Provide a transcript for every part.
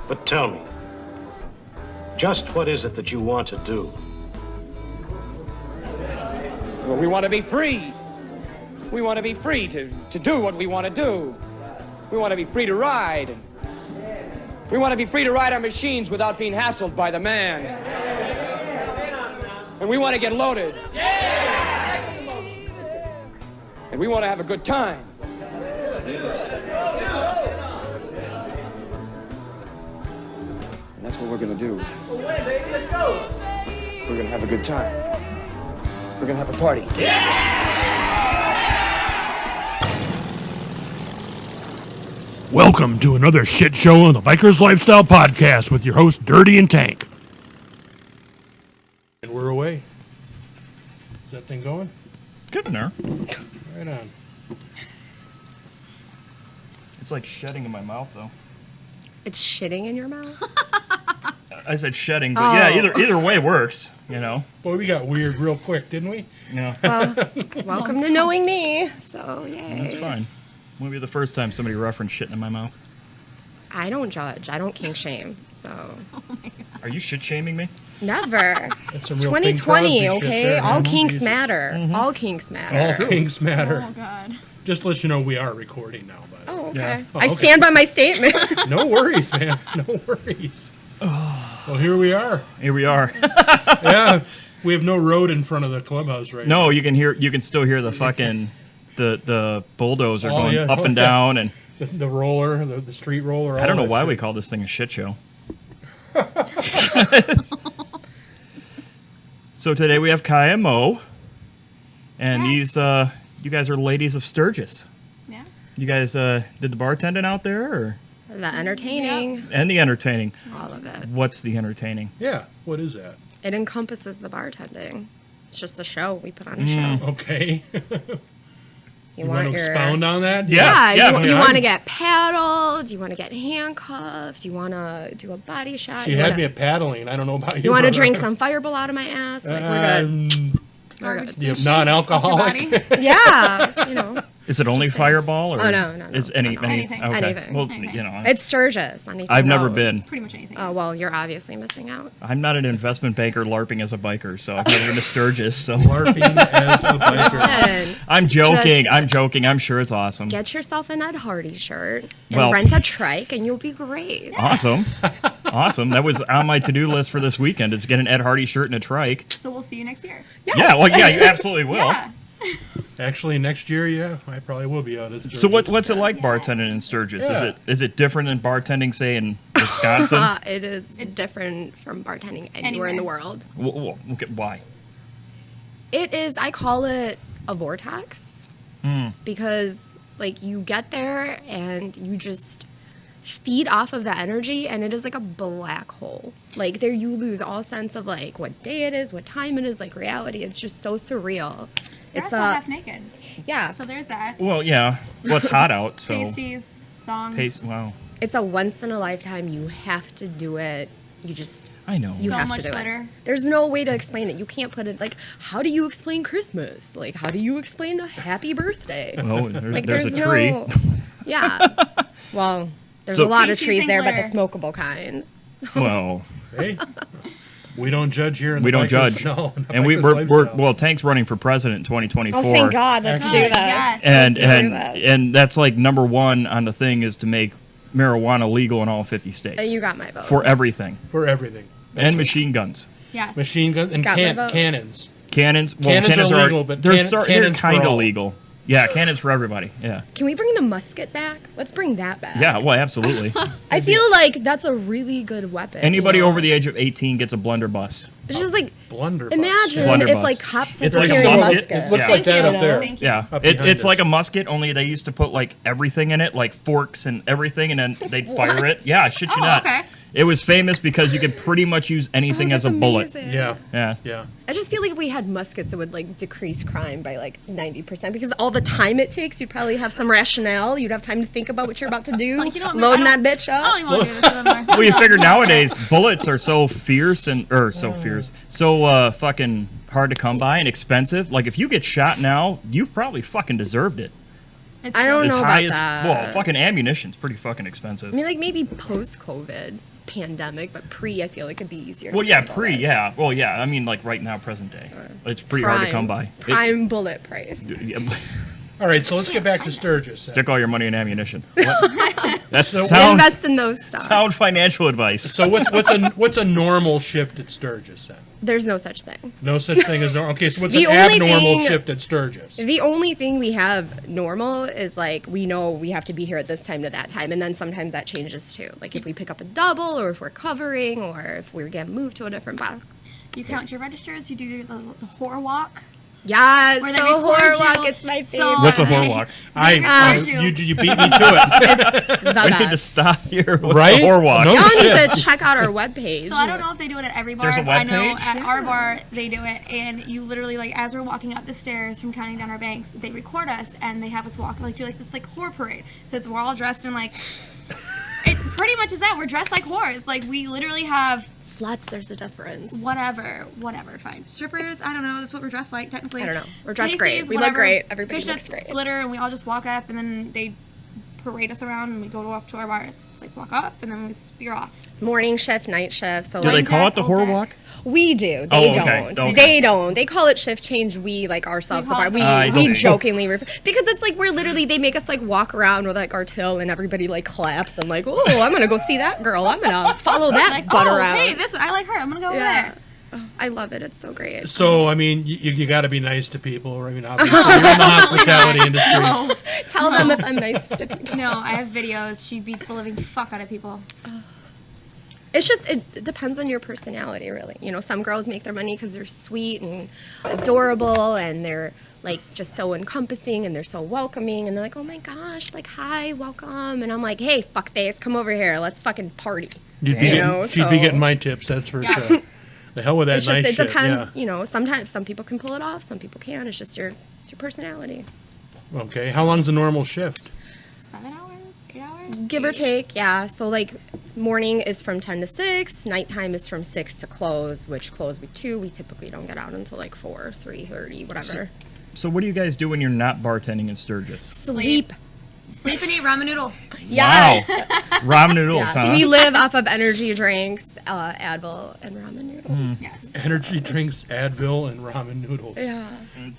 But tell me, just what is it that you want to do? Well, we want to be free. We want to be free to do what we want to do. We want to be free to ride. We want to be free to ride our machines without being hassled by the man. And we want to get loaded. And we want to have a good time. And that's what we're going to do. We're going to have a good time. We're going to have a party. Welcome to another shit show on the Bikers Lifestyle Podcast with your host, Dirty and Tank. And we're away. Is that thing going? Good in there. Right on. It's like shedding in my mouth, though. It's shitting in your mouth? I said shedding, but yeah, either way works, you know. Boy, we got weird real quick, didn't we? Yeah, Welcome to knowing me. So, yay. that's fine. Won't be the first time somebody referenced shitting in my mouth. I don't judge. I don't kink shame. So, Are you shit shaming me? never. That's It's some real Bing 2020, Crosby shit okay? there, All man. kinks Jesus. matter. All kinks matter. All things matter. Oh, God. Just to let you know we are recording now, by the way. Oh, okay. Yeah. Oh, I okay. stand by my statement. No worries, man. No worries. Well, here we are. Here we are. Yeah. We have no road in front of the clubhouse right now. No, you can still hear the fucking the bulldozer Oh, going yeah. up and down, and The roller, the street roller. I don't know all that why shit. we call this thing a shit show. So today we have Kai and Mo, and these you guys are Ladies of Sturgis. Yeah. You guys did the bartending out there, or The entertaining, and the entertaining? all of it. What's the entertaining? Yeah. What is that? It encompasses the bartending. It's just a show. We put on a show. Okay. You, You want to your... expound on that? Yeah. Yeah, you I'm- want to get paddled, you want to get handcuffed, you want to do a body shot. She you had wanna, me at paddling. I don't know about you. You want to brother. drink some fireball out of my ass? Like, we're good. Or good. just You a have shake non-alcoholic? off your body. Yeah, you know. Is it only Fireball, or Oh, no. is No. Anything. Okay. Anything. Well, Anything. you know, It's Sturgis. Anything I've never goes. been. Pretty much anything. Oh, well, you're obviously missing out. I'm not an investment banker LARPing as a biker, so I've never been to Sturgis. So LARPing as a biker. Listen, I'm joking. Just- I'm joking. I'm sure it's awesome. get yourself an Ed Hardy shirt and Well- rent a trike, and you'll be great. Awesome. Awesome. That was on my to-do list for this weekend, is get an Ed Hardy shirt and a trike. So we'll see you next year. Yeah, well, yeah, you absolutely will. Yeah. Actually, next year, yeah, I probably will be out of Sturgis. So what's it like bartending in Sturgis? Yeah. Is it different than bartending, say, in Wisconsin? It is different from bartending anywhere in the world. Okay, why? It is, I call it a vortex because, like, you get there and you just feed off of the energy, and it is like a black hole. Like, there you lose all sense of, like, what day it is, what time it is, like, reality. It's just so surreal. You're It's also half naked. yeah, So there's that. Well, yeah. Well, it's hot out, so. Pasties, thongs. Wow. it's a once in a lifetime. You have to do it. You just I know. you So have much to do glitter. it. There's no way to explain it. You can't put it like, how do you explain Christmas? Like, how do you explain a happy birthday? Well, Like, there's a tree. no. Yeah. Well, there's So- a lot of Pasties trees and there, but the glitter. smokable kind. Well, Hey, we don't judge here. In we the don't bikers- judge. No, in the And bikers we're lifestyle. Tank's running for president in 2024. Oh, thank God. Let's do Good, this. yes. And Let's do and this. and that's like number one on the thing is to make marijuana legal in all 50 states. You got my vote. For everything. For everything. And machine guns. Yes. Machine gun and Got my vote. cannons. Cannons. Well, Cannons are legal, but they're cannons for kind of all. legal. Yeah, cannons for everybody. Yeah. Can we bring the musket back? Let's bring that back. Yeah, well, absolutely. I feel like that's a really good weapon. Anybody you know? over the age of 18 gets a blunderbuss. It's just like, Blunderbuss. imagine Blunderbuss. if like cops had It's to like a carry a musket. musket. It looks Yeah. like Thank that you. up there. Thank you. Yeah, Up behind it's us. like a musket, only they used to put like everything in it, like forks and everything, and then they'd fire it. Yeah, I shit you Oh, not. okay. It was famous because you could pretty much use anything Oh, as a that's bullet. amazing. Yeah. Yeah. Yeah. I just feel like if we had muskets, it would like decrease crime by like 90% because all the time it takes, you'd probably have some rationale. You'd have time to think about what you're about to do. Like, you know what, loading I that don't- bitch I up. don't even want to do this anymore. Well, you figure nowadays bullets are so fierce and so fucking hard to come by and expensive. Like if you get shot now, you've probably fucking deserved it. It's I don't true. know As high about as that. well, fucking ammunition's pretty fucking expensive. I mean, like maybe post-COVID, pandemic, but I feel like it'd be easier. Well, to yeah, handle it. yeah. Well, yeah. I mean, like right now, present day, it's pretty hard to come by. Prime bullet price. Yeah, All right, so let's get back to Sturgis. then. stick all your money in ammunition. That's So sound Invest in those stuff. sound financial advice. So what's a normal shift at Sturgis then? There's no such thing. No such thing as normal. Okay, so what's The an only abnormal thing- shift at Sturgis? The only thing we have normal is like we know we have to be here at this time to that time, and then sometimes that changes too. Like if we pick up a double, or if we're covering, or if we're getting moved to a different bar. You count your registers. You do the whore walk. Yes, Where the they record horror you. walk. It's my So- favorite. What's a whore walk? You beat me to it. The We need to best. stop here with Right? the whore walk. No. Y'all shit. need to check out our webpage. So I don't know if they do it at every bar. There's a but I know webpage? at our bar they do it, and you literally like as we're walking up the stairs from counting down our banks, they record us and they have us walk do this like whore parade. So we're all dressed in like. It pretty much is that we're dressed like whores. Like we literally have sluts. There's a difference. whatever, fine. Strippers, I don't know. That's what we're dressed like technically. I don't know. We're dressed Pasties, great. We look whatever. great. Everybody Fishnets, looks great. Glitter, and we all just walk up, and then they parade us around, and we go off to our bars. It's like walk up, and then we spear off. It's morning shift, night shift. So Do like they call it the Old whore deck. walk? we do. Oh, They okay. don't. Okay. They don't. They call it shift change. We like ourselves We the call bar. it We, the- I we see. jokingly because it's like we're literally they make us like walk around with like our till and everybody like claps and like, oh, I'm gonna go see that girl. I'm gonna follow that Like, butt oh, around. hey, this one, I like her. I'm gonna go over Yeah. there. Oh, I love it. It's so great. So I mean, you got to be nice to people. I mean, obviously you're in the hospitality industry. Tell them if I'm nice to people. No, I have videos. She beats the living fuck out of people. It's just it depends on your personality, really. You know, some girls make their money because they're sweet and adorable, and they're like just so encompassing, and they're so welcoming, and they're like, oh my gosh, like hi, welcome, and I'm like, hey, fuckface, come over here, let's fucking party. You'd be You getting, know, she'd be so- getting my tips. That's for Yeah. sure. The hell with that It's nice just shit. it depends. Yeah. You know, sometimes some people can pull it off, some people can't. It's just your personality. Okay. How long's a normal shift? 7 hours, 8 hours, Give or take, yeah. So like morning is from 10 to 6, nighttime is from 6 to close, which close we 2. We typically don't get out until like 4, 3:30, whatever. So what do you guys do when you're not bartending in Sturgis? Sleep. Sleep and eat ramen noodles. Yes. Wow. Ramen noodles, Yeah. huh? So we live off of energy drinks, Advil, and ramen noodles. Yes. Energy drinks, Advil, and ramen noodles. Yeah.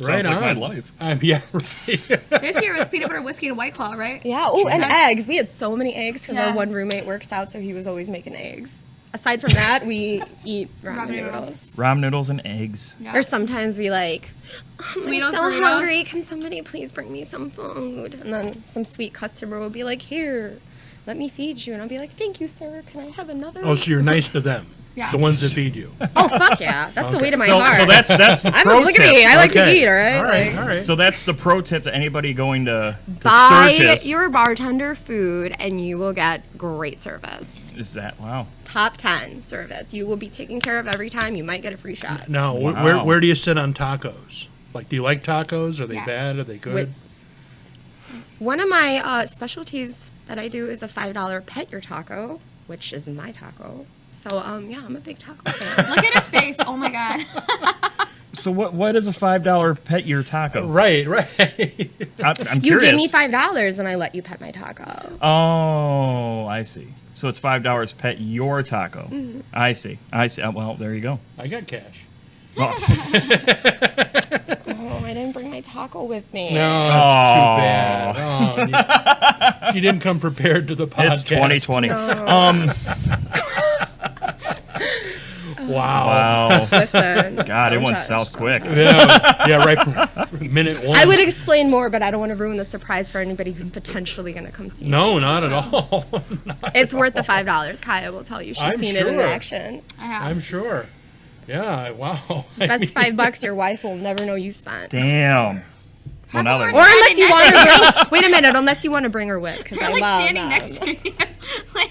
Right Sounds like on. my life. Yeah. Right. This year was peanut butter whiskey and White Claw, right? Yeah. Oh, and That's- eggs. We had so many eggs because Yeah. our one roommate works out, so he was always making eggs. Aside from that, we eat ramen Ramen noodles. noodles. Ramen noodles and eggs. Yeah. Or sometimes we like, Sweetos, I'm so Doritos. hungry. Can somebody please bring me some food? And then some sweet customer will be like, here, let me feed you. And I'll be like, thank you, sir. Can I have another? Oh, so you're nice to them. Yeah. The ones that feed you. Oh, fuck yeah. That's the way to my So, heart. so that's the pro look tip. at me. I like to Okay. eat, all right? All right. Like, All right. So that's the pro tip to anybody going to buy Sturgis. your bartender food and you will get great service. Is that wow? Top 10 service. You will be taken care of every time. You might get a free shot. Now, Wow. where do you sit on tacos? Like, do you like tacos? Are they Yes. bad? Are they good? With- One of my specialties that I do is a $5 pet your taco, which is my taco. So, yeah, I'm a big taco fan. Look at his face. Oh my god. So what is a $5 pet your taco? Right. I'm You curious. give me $5 and I let you pet my taco. Oh, I see. So it's $5 pet your taco. Mm-hmm. I see. Well, there you go. I got cash. Oh, Oh, I didn't bring my taco with me. No, that's too bad. Oh, she didn't come prepared to the podcast. it's 2020. Wow. Wow. Listen. God, it don't went judge, south don't quick. judge. Yeah, right. For minute one. I would explain more, but I don't want to ruin the surprise for anybody who's potentially going to come see No, me. not at all. It's worth the $5. Kaya will tell you. She's I'm seen it in sure. action. I have. I'm sure. Yeah, wow. Best $5 your wife will never know you spent. Damn. Well, now Or there's Or unless you want Standing to bring, wait a minute, unless you want to bring her with, because You're I like love standing that. next to me. Like,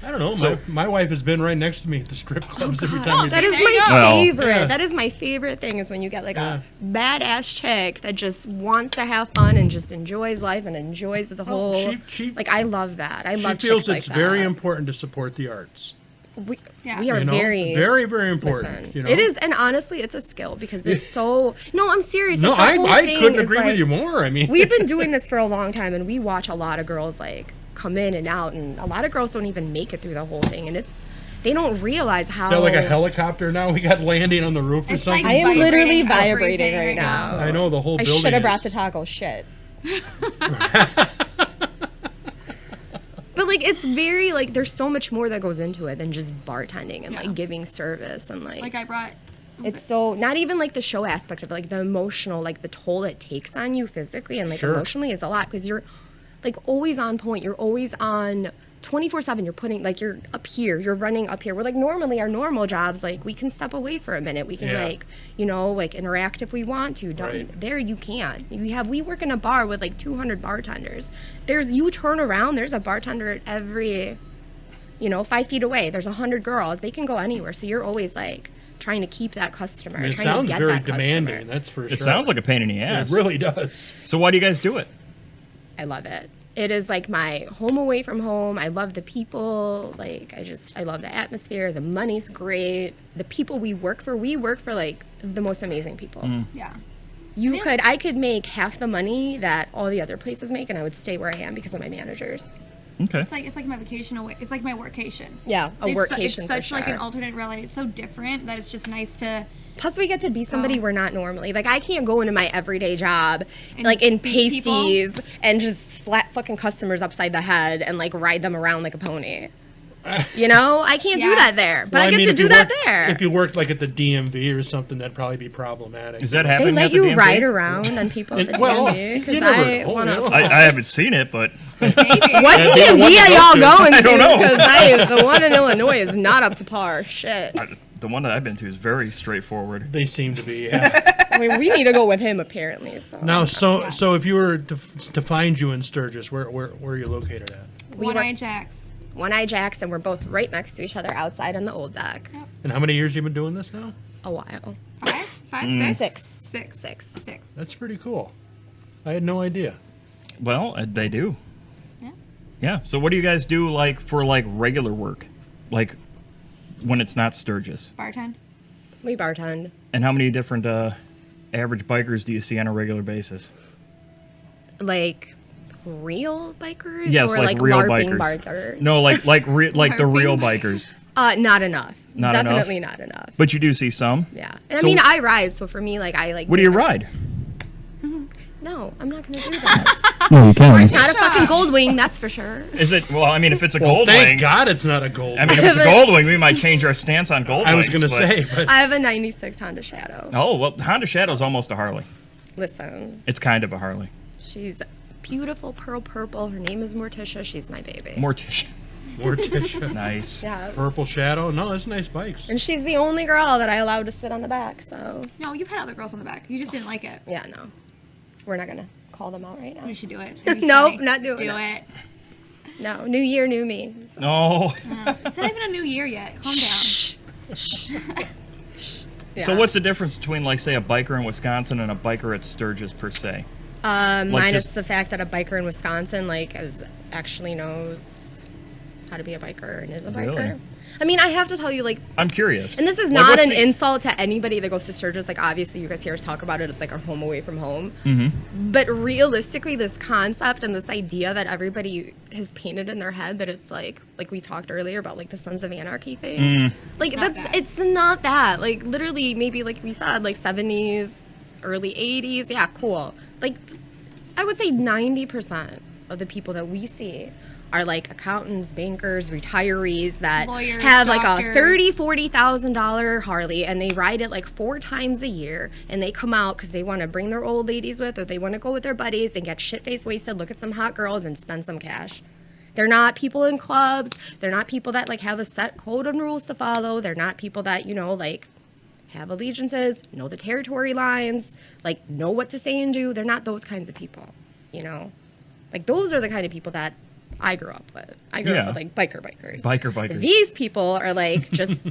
I don't know. My wife has been right next to me at the strip clubs every time we That do. is There you my go. Well, favorite. yeah. That is my favorite thing is when you get like Yeah. a badass chick that just wants to have fun and just enjoys life and enjoys the whole. she- like I love that. I She love feels chicks it's like very that. important to support the arts. We, Yeah. we are You know? very very important. Listen, You know? it is, and honestly, it's a skill because it's so. No, I'm serious. No, like, the whole I thing couldn't is, agree with like, you more. I mean, We've been doing this for a long time, and we watch a lot of girls like come in and out, and a lot of girls don't even make it through the whole thing, and they don't realize how. Is that like a helicopter now? We got landing on the roof or It's something? like I am literally vibrating vibrating everything right now. I know the whole I building. should have brought is- the taco. Shit. But like, it's very like, there's so much more that goes into it than just bartending and like giving service and like Like I brought. it's so not even like the show aspect of it, like the emotional, like the toll it takes on you physically and like Sure. emotionally is a lot, because you're like always on point. You're always on 24/7. You're putting like, you're up here, you're running up here. We're like, normally our normal jobs, like we can step away for a minute. We can Yeah. like, like interact if we want to. Right. There you can't. We work in a bar with like 200 bartenders. You turn around, there's a bartender at every 5 feet away. There's 100 girls. They can go anywhere. So you're always like trying to keep that customer. I mean, it trying to sounds get very that customer. demanding, that's for sure. It sounds like a pain in the It ass. really does. So why do you guys do it? I love it. It is like my home away from home. I love the people. Like, I love the atmosphere. The money's great. The people we work for like the most amazing people. Yeah. I could make half the money that all the other places make, and I would stay where I am because of my managers. Okay. It's like my vacation away. It's like my workation. Yeah, a workcation It's for such like an sure. alternate reality. It's so different that it's just nice to. Plus, we get to be somebody we're not normally. Like, I can't go into my everyday job, And like in beat people? pasties, and just slap fucking customers upside the head and like ride them around like a pony. I can't do Yes. that there, but Well, I get mean, to if do you that worked- there. If you worked like at the DMV or something, that'd probably be problematic. Is that They happening let at the you DMV? ride around on people at the Well, DMV you because never I know, want to. I haven't seen it, but Maybe. What Yeah, the DMV one to are go y'all to. going I to? don't know. Because the one in Illinois is not up to par. Shit. the one that I've been to is very straightforward. They seem to be, yeah. I mean, we need to go with him apparently. So Now, so if you were to find you in Sturgis, where are you located at? we One were Eye Jacks. One Eye Jacks, and we're both right next to each other outside on the old deck. And how many years you been doing this now? A while. 5, 6, Six. 6. That's pretty cool. I had no idea. Well, they do. Yeah. Yeah. So what do you guys do like for like regular work, like when it's not Sturgis? Bartend. We bartend. And how many different average bikers do you see on a regular basis? Like real bikers? Yes, or like real LARPing bikers. bikers? No, like the real LARPing bikers. Not enough. Not Definitely enough? not enough. But you do see some. Yeah. And So- I mean, I ride, so for me, like, I like. What do you ride? No, I'm not gonna do that. No, you can. It's not a fucking gold wing, that's for sure. Is it? Well, I mean, if it's a Well, gold thank wing. God it's not a gold. I mean, if it's a gold wing, we might change our stance on gold I was wings, going to but- say, but I have a '96 Honda Shadow. Oh well, Honda Shadow's almost a Harley. Listen, It's kind of a Harley. she's beautiful pearl purple. Her name is Morticia. She's my baby. Morticia. Morticia. Nice. Yeah. Purple Shadow. No, that's nice bikes. And she's the only girl that I allowed to sit on the back. So No, you've had other girls on the back. You just didn't like it. yeah, no, we're not gonna call them out right now. We should do it. It'd be Nope, funny. not doing Do it. it. No, new year, new me. So. No. It's not even a new year yet. Calm down. Yeah. So what's the difference between, like, say, a biker in Wisconsin and a biker at Sturgis per se? Minus just- the fact that a biker in Wisconsin, actually knows how to be a biker and is a biker. Really? I mean, I have to tell you, I'm curious. and this is Like, not what's an the- insult to anybody that goes to Sturgis. Like, obviously, you guys hear us talk about it. It's like our home away from home. Mm-hmm. But realistically, this concept and this idea that everybody has painted in their head that it's like we talked earlier about, like, the Sons of Anarchy thing. Like, it's not that. Like, literally, maybe, like we said, like, 70s, early 80s. Yeah, cool. Like, I would say 90% of the people that we see are like accountants, bankers, retirees that Lawyers, have like a doctors. $30,000-$40,000 Harley, and they ride it like 4 times a year, and they come out because they want to bring their old ladies with, or they want to go with their buddies and get shit-faced wasted, look at some hot girls, and spend some cash. They're not people in clubs. They're not people that like have a set code and rules to follow. They're not people that, like, have allegiances, know the territory lines, like, know what to say and do. They're not those kinds of people, Like, those are the kind of people that I grew up with. I grew up with, like, bikers. Bikers. These people are, like, just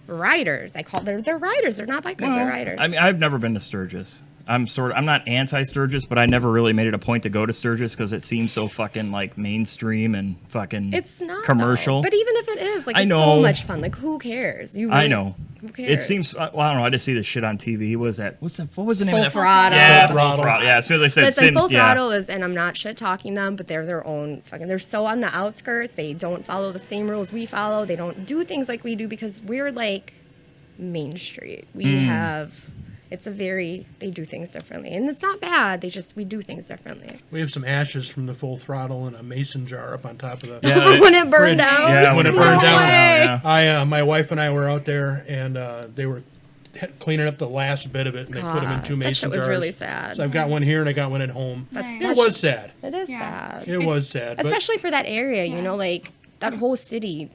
riders. They're riders. They're not bikers, they're riders. I mean, I've never been to Sturgis. I'm not anti-Sturgis, but I never really made it a point to go to Sturgis because it seems so fucking like mainstream and fucking It's not commercial. though. But even if it is, like, I it's know. so much fun. Like, who cares? I know. Who cares? It seems. Well, I don't know. I just see this shit on TV. What was the name Full of that? Throttle. Yeah, Full Throttle. Yeah. As soon as I said Listen, Full yeah. Throttle is, and I'm not shit talking them, but they're their own fucking. They're so on the outskirts. They don't follow the same rules we follow. They don't do things like we do because we're like Main Street. We have. They do things differently. And it's not bad. We do things differently. We have some ashes from the Full Throttle in a mason jar up on top of the... Yeah, When it burned fridge. down? Yeah, when it burned No down. way. Yeah. My wife and I were out there, and they were cleaning up the last bit of it, and they put them in two that mason shit was jars. really sad. So I've got one here, and I got one at home. Nice. It was sad. It is Yeah. sad. It was sad. But Especially for that area, you Yeah. know, like that whole city,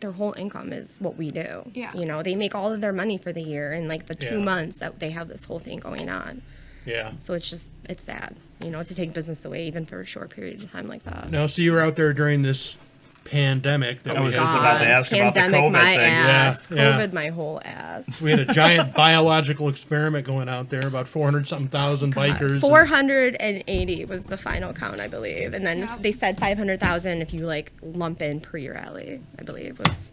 their whole income is what we do. Yeah. You know, they make all of their money for the year in like the 2 Yeah. months that they have this whole thing going on. yeah. So it's sad, you know, to take business away even for a short period of time like that. Now, so you were out there during this pandemic that I we was had. just about to ask about the Pandemic COVID my thing. ass. Yeah, yeah. COVID my whole ass. We had a giant biological experiment going out there, about 400-something thousand bikers. and- 480 was the final count, I believe. And then Yep. they said 500,000 if you like lump in pre-rally, I believe was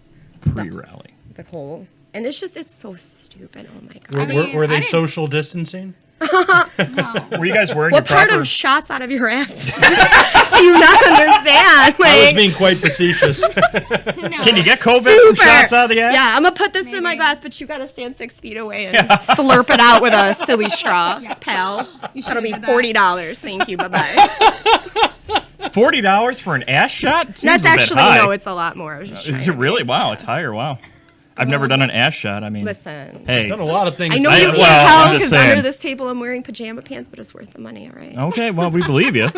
Pre-rally. the whole. And it's so stupid. Oh my God. Were, I mean, were I they didn't- social distancing? No. Were you guys wearing What your part proper? of shots out of your ass do you not understand? I was Like, being quite facetious. No. Can you get COVID from super. shots out of the ass? Yeah, I'm gonna put this in my Maybe. glass, but you gotta stand 6 feet away and slurp it out with a silly straw, pal. You That'll be should've did that. $40. Thank you. Bye bye. $40 for an ass shot? Seems That's a bit actually high. no, it's a lot more. I was just Is it trying. really? Wow, it's higher. Wow. I've never done an ass shot. I mean, Listen. hey. Done a lot of things. I know I- you can't well, tell I'm just because under saying. this table I'm wearing pajama pants, but it's worth the money, all right? Okay, well, we believe you.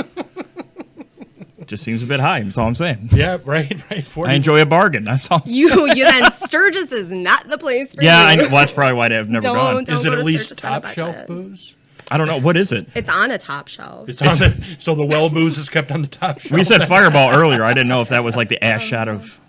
Just seems a bit high. That's all I'm saying. Yeah, right. 40. I enjoy a bargain. That's all. You then Sturgis is not the place for Yeah, you. I know. Well, that's probably why I've never gone. Don't Is it go at to least Sturgis on a top shelf budget. booze? I don't know. What is it? It's on a top shelf. It's on the, so the well booze is kept on the top shelf. We said Fireball earlier. I didn't know if that was like the ass shot of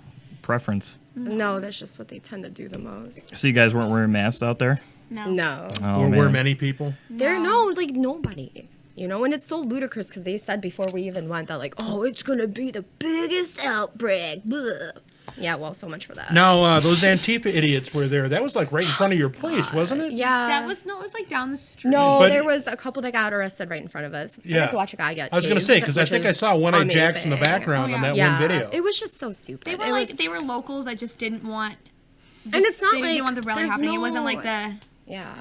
preference. No, that's just what they tend to do the most. So you guys weren't wearing masks out there? No. No. Oh, Or man. were many people? There, no, like nobody. You know, and it's so ludicrous because they said before we even went that, like, oh, it's going to be the biggest outbreak. Blah. Yeah, well, so much for that. Now, those Antifa idiots were there. That was like right in front of your place, wasn't it? Yeah. That was no. It was like down the street. No, But- there was a couple that got arrested right in front of us. I Yeah. got to watch a guy get I was going to tased, say, because I which think I is saw One-Eyed Jacks in the amazing. background Oh, on yeah. that Yeah, one video. it was just so stupid. They were It like was- they were locals that just didn't want. And it's not they didn't like want the rally there's happening. It wasn't no- like the. Yeah.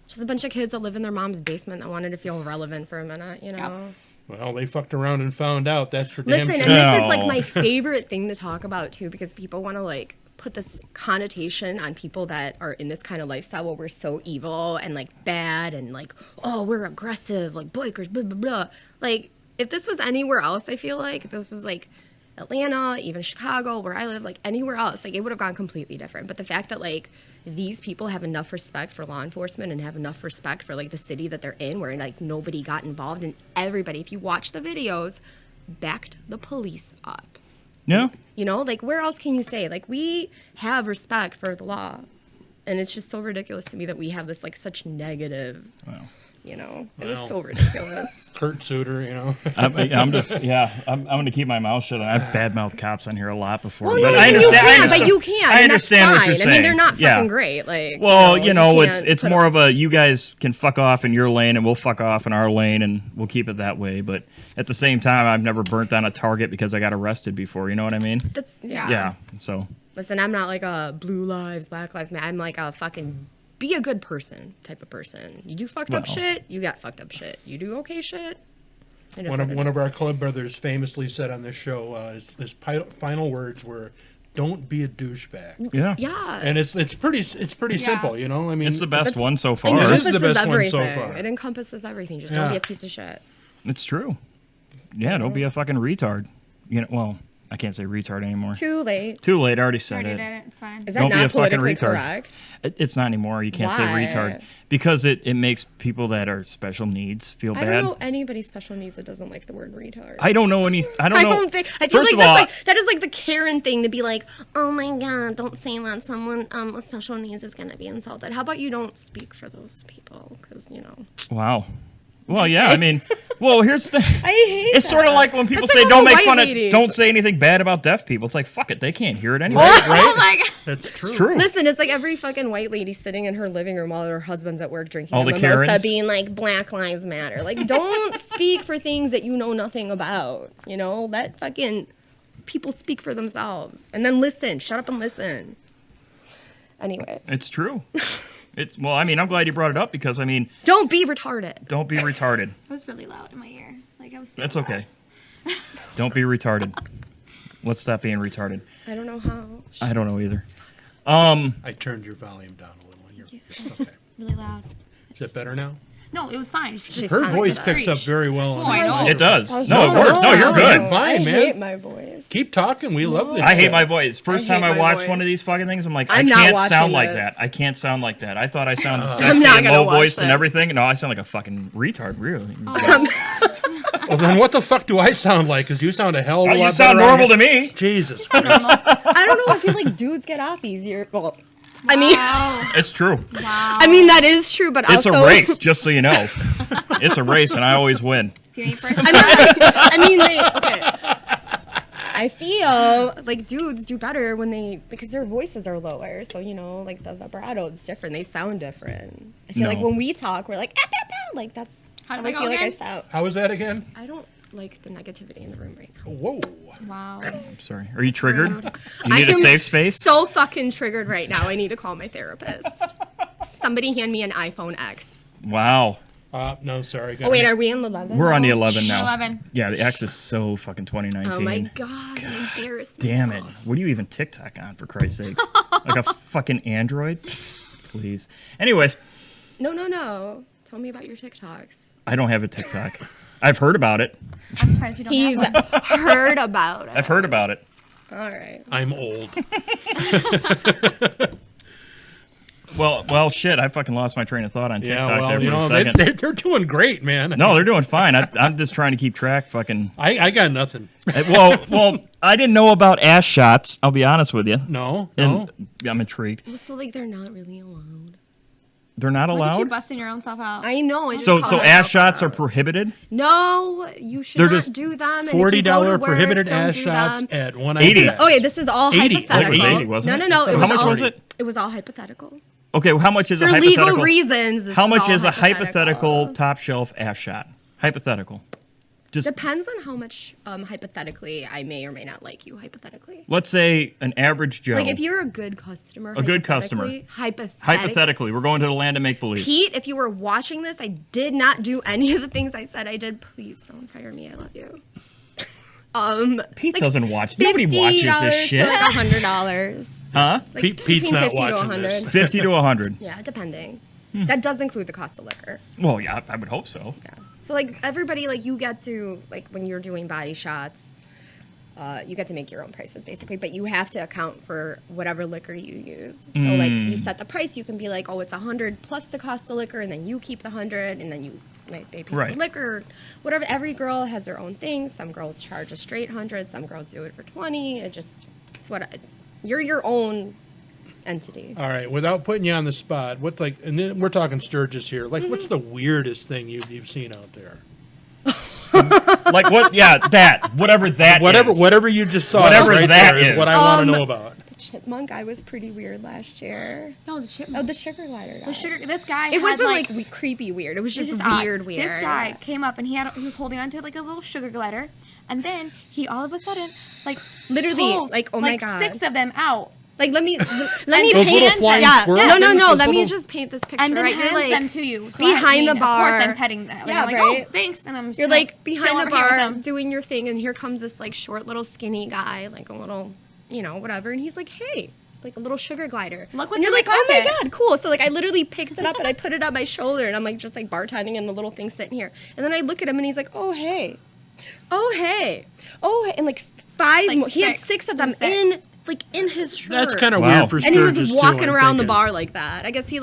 Just a bunch of kids that live in their mom's basement that wanted to feel relevant for a minute, you know? Well, they fucked around and found out. That's for damn Listen, sure. and this is like No. my favorite thing to talk about too, because people want to like put this connotation on people that are in this kind of lifestyle where we're so evil and like bad and like, oh, we're aggressive, like bikers, blah, blah, blah. Like, if this was anywhere else, I feel like, if this was like Atlanta, even Chicago, where I live, like anywhere else, like it would have gone completely different. But the fact that like these people have enough respect for law enforcement and have enough respect for like the city that they're in, where like nobody got involved and everybody, if you watch the videos, backed the police up. Yeah. You know, like where else can you say? Like we have respect for the law. And it's just so ridiculous to me that we have this like such negative, you know, it was Well. so ridiculous. Kurt Suter, you know. I'm just, I'm going to keep my mouth shut. I've badmouthed cops on here a lot before. Well, but no, I you understand. can, I understand, but you can. I and understand that's what you're fine. saying. I mean, they're not Yeah. fucking great. Like, Well, you know, can't it's put more up- of a you guys can fuck off in your lane and we'll fuck off in our lane and we'll keep it that way. But at the same time, I've never burnt down a Target because I got arrested before. You know what I mean? That's yeah. Yeah. So Listen, I'm not like a blue lives, black lives matter. I'm like a fucking be a good person type of person. You do fucked up Well. shit, you got fucked up shit. You do okay shit. it is One what it of is. our club brothers famously said on this show, his final words were, "Don't be a douchebag." yeah, Yeah. And it's pretty Yeah. simple, you know. I mean, it's the best That's- one so It far. It is encompasses the best one so everything. far. It encompasses everything. Just Yeah. don't be a piece of shit. It's true. Yeah, don't be a fucking retard. You know, well, I can't say retard anymore. Too late. Too late. I already said Already it. did it. It's fine. Is that Don't be not a fucking politically retard. correct? It's not anymore. You can't say Why? retard because it makes people that are special needs feel I bad. don't know anybody special needs that doesn't like the word retard. I don't know any. I don't I know. don't think. I feel First like of all, that is like the Karen thing to be like, oh my god, don't say that someone with special needs is gonna be insulted. How about you don't speak for those people? Because wow. Well, yeah. I mean, well, here's the. I hate. It's sort of like when people That's say, like all "Don't the make white fun of, ladies. don't say anything bad about deaf people." It's like, fuck it, they can't hear it anyway. Oh my god. That's true. It's true. Listen, it's like every fucking white lady sitting in her living room while her husband's at work drinking All a the mimosa, Karens? being like, Black Lives Matter. Like, don't speak for things that you know nothing about. That fucking people speak for themselves. And then listen. Shut up and listen. Anyway. It's true. Well, I mean, I'm glad you brought it up because I mean, Don't be retarded. don't be retarded. It was really loud in my ear. Like I was. So That's loud. okay. Don't be retarded. Let's stop being retarded. I don't know how. I don't know either. I turned your volume down a little. And you're okay. Really loud. Is it better now? No, it was fine. It's just Her sounds voice like a picks up very well. Oh, I know. It does. Oh, No, it works. No, you're good. You're fine, I man. hate my voice. Keep talking. We love this. I hate shit. my voice. First I time hate I my watched voice. one of these fucking things, I'm like, I'm I not can't watching sound like this. that. I can't sound like that. I thought I sounded I'm sexy not and gonna low watch voiced and this. everything. No, I sound like a fucking retard, really. Well, then what the fuck do I sound like? Because you sound a hell of a lot You sound better on normal me. to me. Jesus. I don't know. I feel like dudes get off easier. Well, I mean, Oh, It's true. wow. I mean that is true, but It's also a race, just so you know. It's a race, and I always win. If you ain't first, Okay. I feel like dudes do better because their voices are lower. So, like the vibrato is different. They sound different. I feel like No. when we talk, we're like, ah, ah, ah, like that's How did I that go feel like I again? sound. How was that again? I don't like the negativity in the room right now. Whoa. wow. I'm sorry. Are you triggered? rude. You need I a am safe space? So fucking triggered right now. I need to call my therapist. Somebody hand me an iPhone X. Wow. No, sorry. Oh wait, are we on the 11? We're on the 11 now. 11. Yeah, the X is so fucking 2019. Oh my god, I'm embarrassed. Damn it. What are you even TikTok on, for Christ's sakes? Like a fucking Android? Please. Anyways, No. Tell me about your TikToks. I don't have a TikTok. I've heard about it. I'm surprised you don't He's have one. heard about it. I've heard about it. All right. I'm old. Well, shit. I fucking lost my train of thought on TikTok Yeah, well, there for a they, second. they're doing great, man. No, they're doing fine. I'm just trying to keep track. Fucking. I got nothing. Well, I didn't know about ass shots. I'll be honest with you. No. And I'm intrigued. So like they're not really allowed. They're not Look at you allowed. busting your own self out. I know. I just So called ass myself shots are out. prohibited. No, you should They're not just do them. And if you go to $40 work, prohibited don't ass do shots them. at one 80. iPad. Oh yeah, this is all 80. I think it hypothetical. was 80, wasn't it? No. It How was much all, was it? It was all hypothetical. Okay, well, how much is For a hypothetical? legal reasons. This How is much all is a hypothetical top shelf ass shot? Hypothetical. Just Depends on how much hypothetically I may or may not like you. Hypothetically, let's say an average Joe. like if you're a good customer, A good customer. Hypothetically, we're going to the land of make believe. Pete, if you were watching this, I did not do any of the things I said I did. Please don't fire me. I love you. Pete like doesn't watch. Nobody watches this $50 shit. to like $100. Huh? Like Pete's between not 50 to watching 100. this. 50 to 100. Yeah, depending. Hmm. That does include the cost of liquor. Well, yeah, I would hope so. Yeah. So like everybody, like you get to like when you're doing body shots, you get to make your own prices basically, but you have to account for whatever liquor you use. So like you set the price, you can be like, oh, it's 100 plus the cost of liquor, and then you keep the 100, and then you like they pay Right. for liquor, whatever. Every girl has their own thing. Some girls charge a straight 100, some girls do it for 20. It's you're your own entity. All right, without putting you on the spot, and then we're talking Sturgis here. Like, what's the weirdest thing you've seen out there? Like what? Yeah, that. Whatever that is. Whatever you just saw. Whatever right that there is is. what I want to know about. The chipmunk guy was pretty weird last year. No, the chip. Oh, the sugar glider guy. The sugar. This guy. It had, wasn't like creepy weird. It was This just is weird. odd. This guy came up and he was holding onto like a little sugar glider, and then he all of a sudden like Literally, pulls, like, oh my God. 6 of them out, Like let me And Those paint. little flying Yeah, squirrel no, things, those Let me little- just paint this picture. and then right, hands you're like them to you. So behind the Of course, bar. I'm petting them. Like, Yeah, I'm like, right. oh, thanks, and I'm. Just you're like chill behind the over here with bar them. doing your thing, and here comes this like short little skinny guy, like a little, whatever, and he's like, hey. Like a little sugar glider. Look what's and you're in like, my oh my pocket." God, cool. So like I literally picked it up and I put it on my shoulder and I'm like just like bartending and the little thing sitting here. And then I look at him and he's like, oh hey. Oh hey. Oh hey. And like 5 Like more. He had 6. 6 of them Six. in his shirt. That's kind of Wow. weird for And he Sturgis was too, walking I'm around the thinking. bar like that. I guess he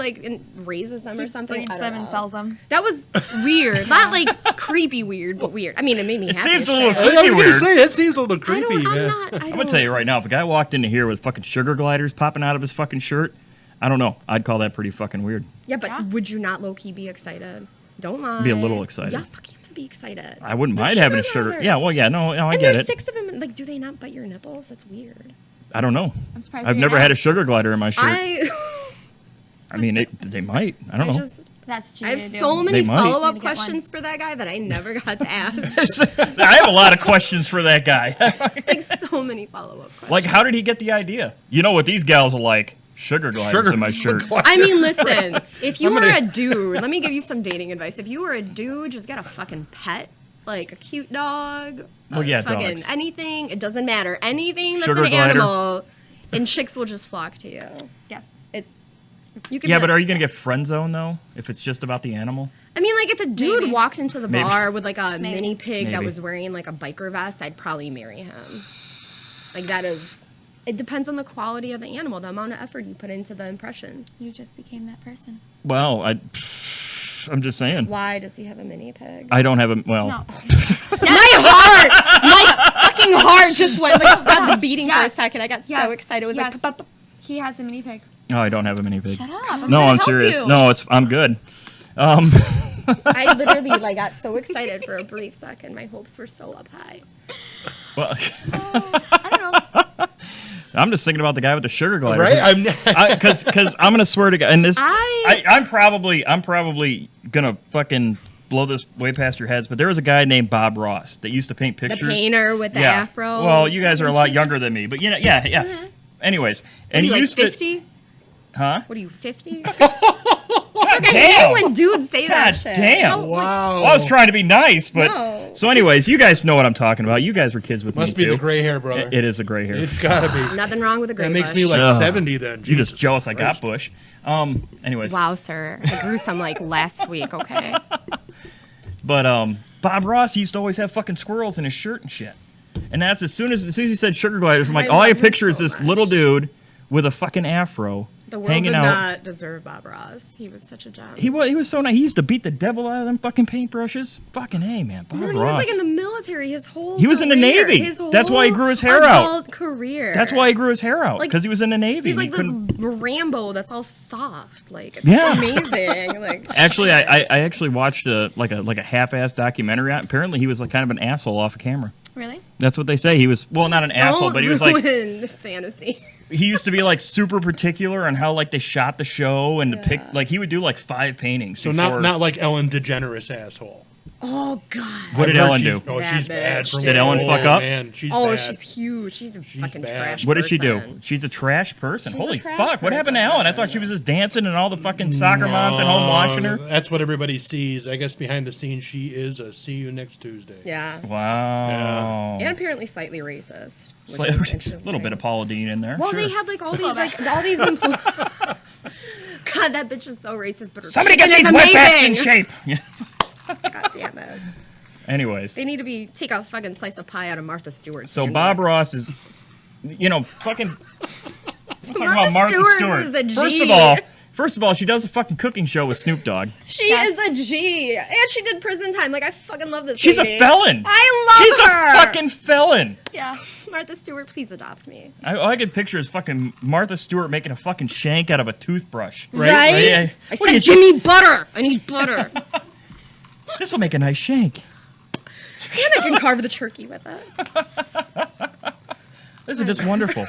raises them or something. Breeds I don't them and know. sells them. That was weird. Not like creepy weird, but weird. I mean, it made me happy. seems as a little shit. I was Creepy gonna weird. say it seems a little I creepy. don't. man. I'm gonna tell you right now, if a guy walked into here with fucking sugar gliders popping out of his fucking shirt, I don't know. I'd call that pretty fucking weird. Yeah, but Yeah. would you not low key be excited? Don't lie. Be a little excited. Yeah, fuck you. I'm gonna be excited. I wouldn't The mind having a sugar sugar. gliders. Yeah, well, yeah, no, I And get there's it. 6 of them. Like, do they not bite your nipples? That's weird. I don't know. I'm surprised I've you never didn't had a ask. sugar glider in my shirt. I mean, they might. I don't know. That's what you I have need to do. so many They might. follow You up need to get questions for that guy that I never got to ask. I have a lot of questions for that guy. Like so many follow up questions. Like, how did he get the idea? You know what these gals are like? Sugar gliders in my shirt. I mean, listen, if you were a dude, let me give you some dating advice. If you were a dude, just get a fucking pet, like a cute dog, Well, yeah, fucking dogs. anything. It doesn't matter. Anything that's Sugar an glider. animal, and chicks will just flock to you. Yes. It's you can. Yeah, be but like- are you gonna get friend zone though? If it's just about the animal? I mean, like if a dude Maybe. walked into the Maybe. bar with like a Maybe. mini pig that Maybe. was wearing like a biker vest, I'd probably marry him. Like that is. It depends on the quality of the animal, the amount of effort you put into the impression. You just became that person. Well, I'm just saying. Why does he have a mini pig? I don't have a well. No. My fucking heart just went like stopped beating for a Yes. second. I got Yes. so excited. It was Yes. like, pop, pop, pop. He has a mini pig. No, I don't have a mini pig. Shut up. I'm No, gonna I'm help serious. you. No, I'm good. I literally like got so excited for a brief second. My hopes were so up high. Well, I don't know. I'm just thinking about the guy with the sugar glider. Right? Because I'm gonna swear to God, and this I- I'm probably gonna fucking blow this way past your heads, but there was a guy named Bob Ross that used to paint The pictures. painter with the yeah. afro. Well, you guys are a lot Jesus. younger than me, but you know, yeah. Anyways, What and are you he like used 50? huh? What are you 50? God I hate damn! when dudes say that God shit. damn! How, like, Wow. Well, I was trying to be nice, but No. so anyways, you guys know what I'm talking about. You guys were kids with Must me be too. the gray hair, brother. It is a gray hair. It's gotta be. Nothing wrong with a gray That makes bush. me like Ugh. 70 then. You're just Jesus jealous I got Christ. bush. Anyways, Wow, sir. I grew some like last week, okay? but Bob Ross used to always have fucking squirrels in his shirt and shit. And that's as soon as he said sugar gliders, I'm like, I all I love him picture is so this much. little dude with a fucking afro The world hanging did out. not deserve Bob Ross. He was such a gem. He was so nice. He used to beat the devil out of them fucking paintbrushes. Fucking hey, man, Bob Remember, Ross. he was like in the military his whole He was in the career, Navy. his whole That's why he grew his hair out. adult career. That's why he grew his hair out, Like, because he was in the Navy. He's and he like this couldn't- Rambo that's all soft. Like it's Yeah. amazing. Like Actually, I actually watched a half-assed documentary. Apparently, he was like kind of an asshole off of camera. Really? That's what they say. He was not an asshole, don't but he was like ruin this fantasy. he used to be like super particular on how like they shot the show and the pic. Like he would do like 5 paintings. So before- not like Ellen DeGeneres asshole. Oh God. What did I've heard Ellen she's- do? Oh, Bad she's bad. bitch, For Did Ellen oh, fuck up? Man, she's Oh, bad. she's huge. She's a fucking bad. trash. What did she do? person. She's a trash person. She's a Holy trash fuck! What happened to person. Ellen? I thought she was just dancing and all the fucking soccer moms at home watching her. That's what everybody sees. I guess behind the scenes, she is a see you next Tuesday. Yeah. Wow. And apparently slightly racist. Which Slight- is a interesting. little bit of Paula Deen in there. Well, sure. they had like all these God, that bitch is so racist, but her Somebody get chicken these is wetbacks in amazing. shape. Yeah. God damn it. Anyways, They need to take a fucking slice of pie out of Martha Stewart. so Bob Ross is, fucking. I'm talking about Martha Martha Stewart Stewart. is a G. First of all, she does a fucking cooking show with Snoop Dogg. She Yes. is a G, and she did prison time. Like I fucking love this. She's lady. a felon. I love She's her. a fucking felon. Yeah. Martha Stewart, please adopt me. All I could picture is fucking Martha Stewart making a fucking shank out of a toothbrush. Right? Yeah. I What, you said, give me butter. I need butter. This will make a nice shank. And I can carve the turkey with it. This is just wonderful.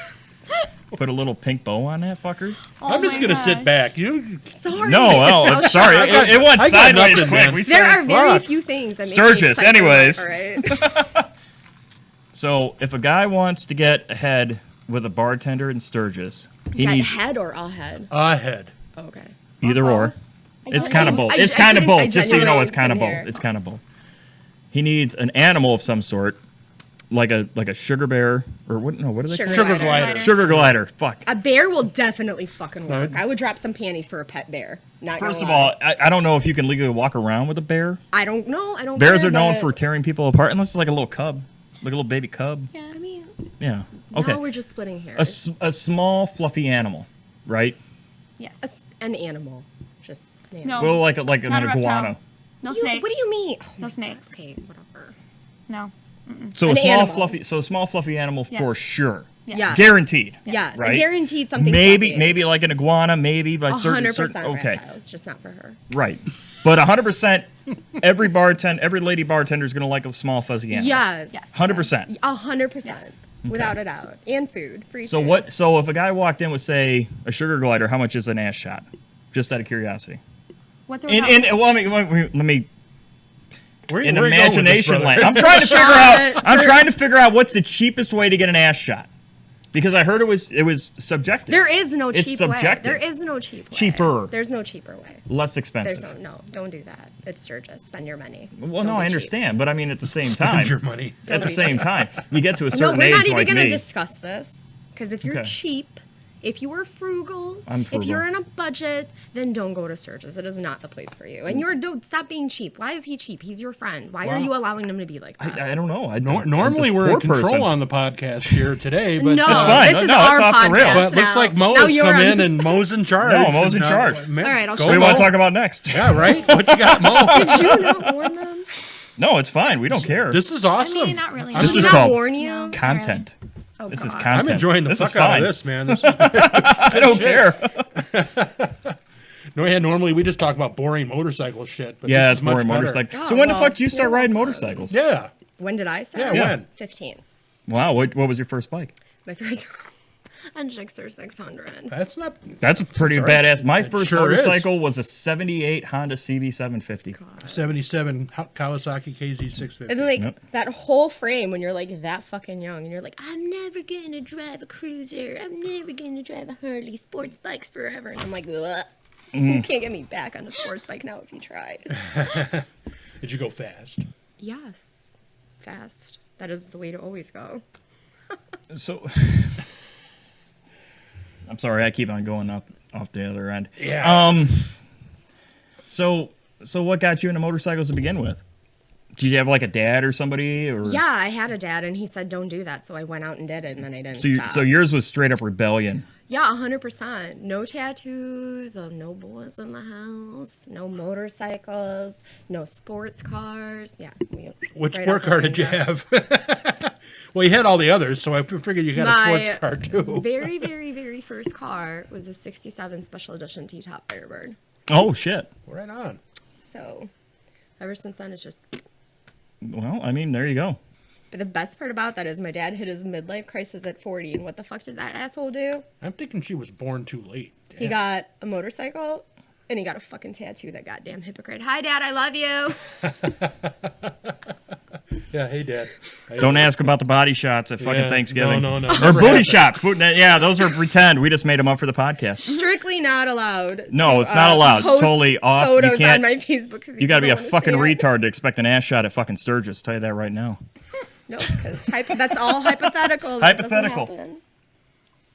Put a little pink bow on that fucker. Oh I'm just my gonna gosh. sit back. You Sorry. No, well, Oh, sorry. shut up. It went I got sideways nothing, quick. man. We There are started- very Fuck. few things that Sturgis, make me excited anyways. about, right? So, if a guy wants to get ahead with a bartender in Sturgis, he That needs head or a head? ahead. Okay. either or. It's kind of both. I It's kind of didn't- I both. Just so you know, genuinely it's kind of both. didn't hear. It's kind of both. He needs an animal of some sort, like a sugar bear or what? No, what are they Sugar called? Sugar glider. glider. Sugar glider. Fuck. A bear will definitely fucking work. No. I would drop some panties for a pet bear. Not First gonna of lie. all, I don't know if you can legally walk around with a bear. I don't know. I don't. Bears care, are known but for tearing people apart, unless it's like a little cub, like a little baby cub. Yeah, I mean, Yeah. Okay. Now we're just splitting A, hairs. a small fluffy animal, right? Yes. An animal. Just an No. animal. Well, like an Not a reptile. iguana. No snakes. What do you mean? Oh No my snakes. God. Okay, whatever. No. So An a small animal. fluffy, animal Yes. for sure. Yes. Yeah. Guaranteed. Yes. Right? Guaranteed something. Maybe like an iguana, maybe by 100% certain. Okay. reptiles, just not for her. Right. But 100%, every lady bartender is going to like a small fuzzy animal. Yes. Yes. 100%. 100%. Yes. Without a doubt. And food. Free So food. what? So if a guy walked in with, say, a sugar glider, how much is an ass shot? Just out of curiosity. What they're Well, let me Where, in where you going with this, imagination brother? land. I'm trying to figure out. Shot I'm for- trying to figure out what's the cheapest way to get an ass shot, because I heard it was subjective. There is no It's cheap subjective. way. There is no cheap way. Cheaper. There's no cheaper way. Less There's expensive. no, don't do that. It's Sturgis. Spend your money. Well, Don't no, be I cheap. understand, but I mean at the same Spend time, your money. at the be same cheap. time, you get to a No, certain we're age not even like going to me. discuss this. Because if you're Okay. cheap, if you are frugal, I'm if you're frugal. in a budget, then don't go to Sturgis. It is not the place for you. And don't stop being cheap. Why is he cheap? He's your friend. Why are Well, you allowing him to be like that? I don't know. Normally I'm we're in this poor control person. on the podcast here today, but no, fine. this is No, our it's off the rails. podcast but looks now. like Mo Now has you're come on in this- and Mo's in charge. No, Mo's in And, charge. man, All right, I'll go show What do you Mo. want to talk about next? Yeah, right. What you got, Mo? Did you not warn them? No, it's fine. We don't care. This is I awesome. mean, not really. This Did is he not called warn you? No. content. Oh, This is God. content. I'm enjoying the This is fuck out fine. of this, man. This is I don't care. no, yeah. Normally we just talk about boring motorcycle shit, but Yeah, this it's is much boring better. motorcycle. Oh, So when the well, fuck did you start you're riding welcome. motorcycles? Yeah, When did I start? yeah. When? 15. Wow. What was your first bike? My first on Gixxer 600. That's not. That's a pretty That's all right. badass. My It first sure is. motorcycle was a '78 Honda CB750. 77 Kawasaki And KZ650. then, like, Yep. that whole frame when you're, like, that fucking young. And you're like, I'm never going to drive a cruiser. I'm never going to drive a Harley sports bikes forever. And I'm like, ugh. You can't get me back on a sports bike now if you tried. Did you go fast? Yes. Fast. That is the way to always go. So, I'm sorry, I keep on going up off the other end. Yeah. So what got you into motorcycles to begin with? Did you have like a dad or somebody, or Yeah, I had a dad, and he said, don't do that. So I went out and did it, and then I didn't So, stop. so yours was straight up rebellion. Yeah, 100%. No tattoos, no boys in the house, no motorcycles, no sports cars. Yeah. Which right sport off the car did you bat. have? Well, you had all the others, so I figured you got a My sports car too. very, very, very first car was a 67 Special Edition T-Top Firebird. Oh shit. Right on. So ever since then, it's just... Well, I mean, there you go. But the best part about that is my dad hit his midlife crisis at 40, and what the fuck did that asshole do? I'm thinking she was born too late. He got a motorcycle, and he got a fucking tattoo, that goddamn hypocrite. Hi, Dad, I love you. Yeah, hey, Dad. Don't ask about the body shots at fucking Yeah, Thanksgiving. no. Or Never booty happened. shots. Yeah, those are pretend. We just made them up for the podcast. Strictly not allowed. No, to, it's not allowed. It's post totally off. You Photos can't- on my Facebook. 'Cause he You got to be a doesn't wanna fucking see it. retard to expect an ass shot at fucking Sturgis. Tell you that right now. No, because that's all hypothetical. That doesn't Hypothetical. happen.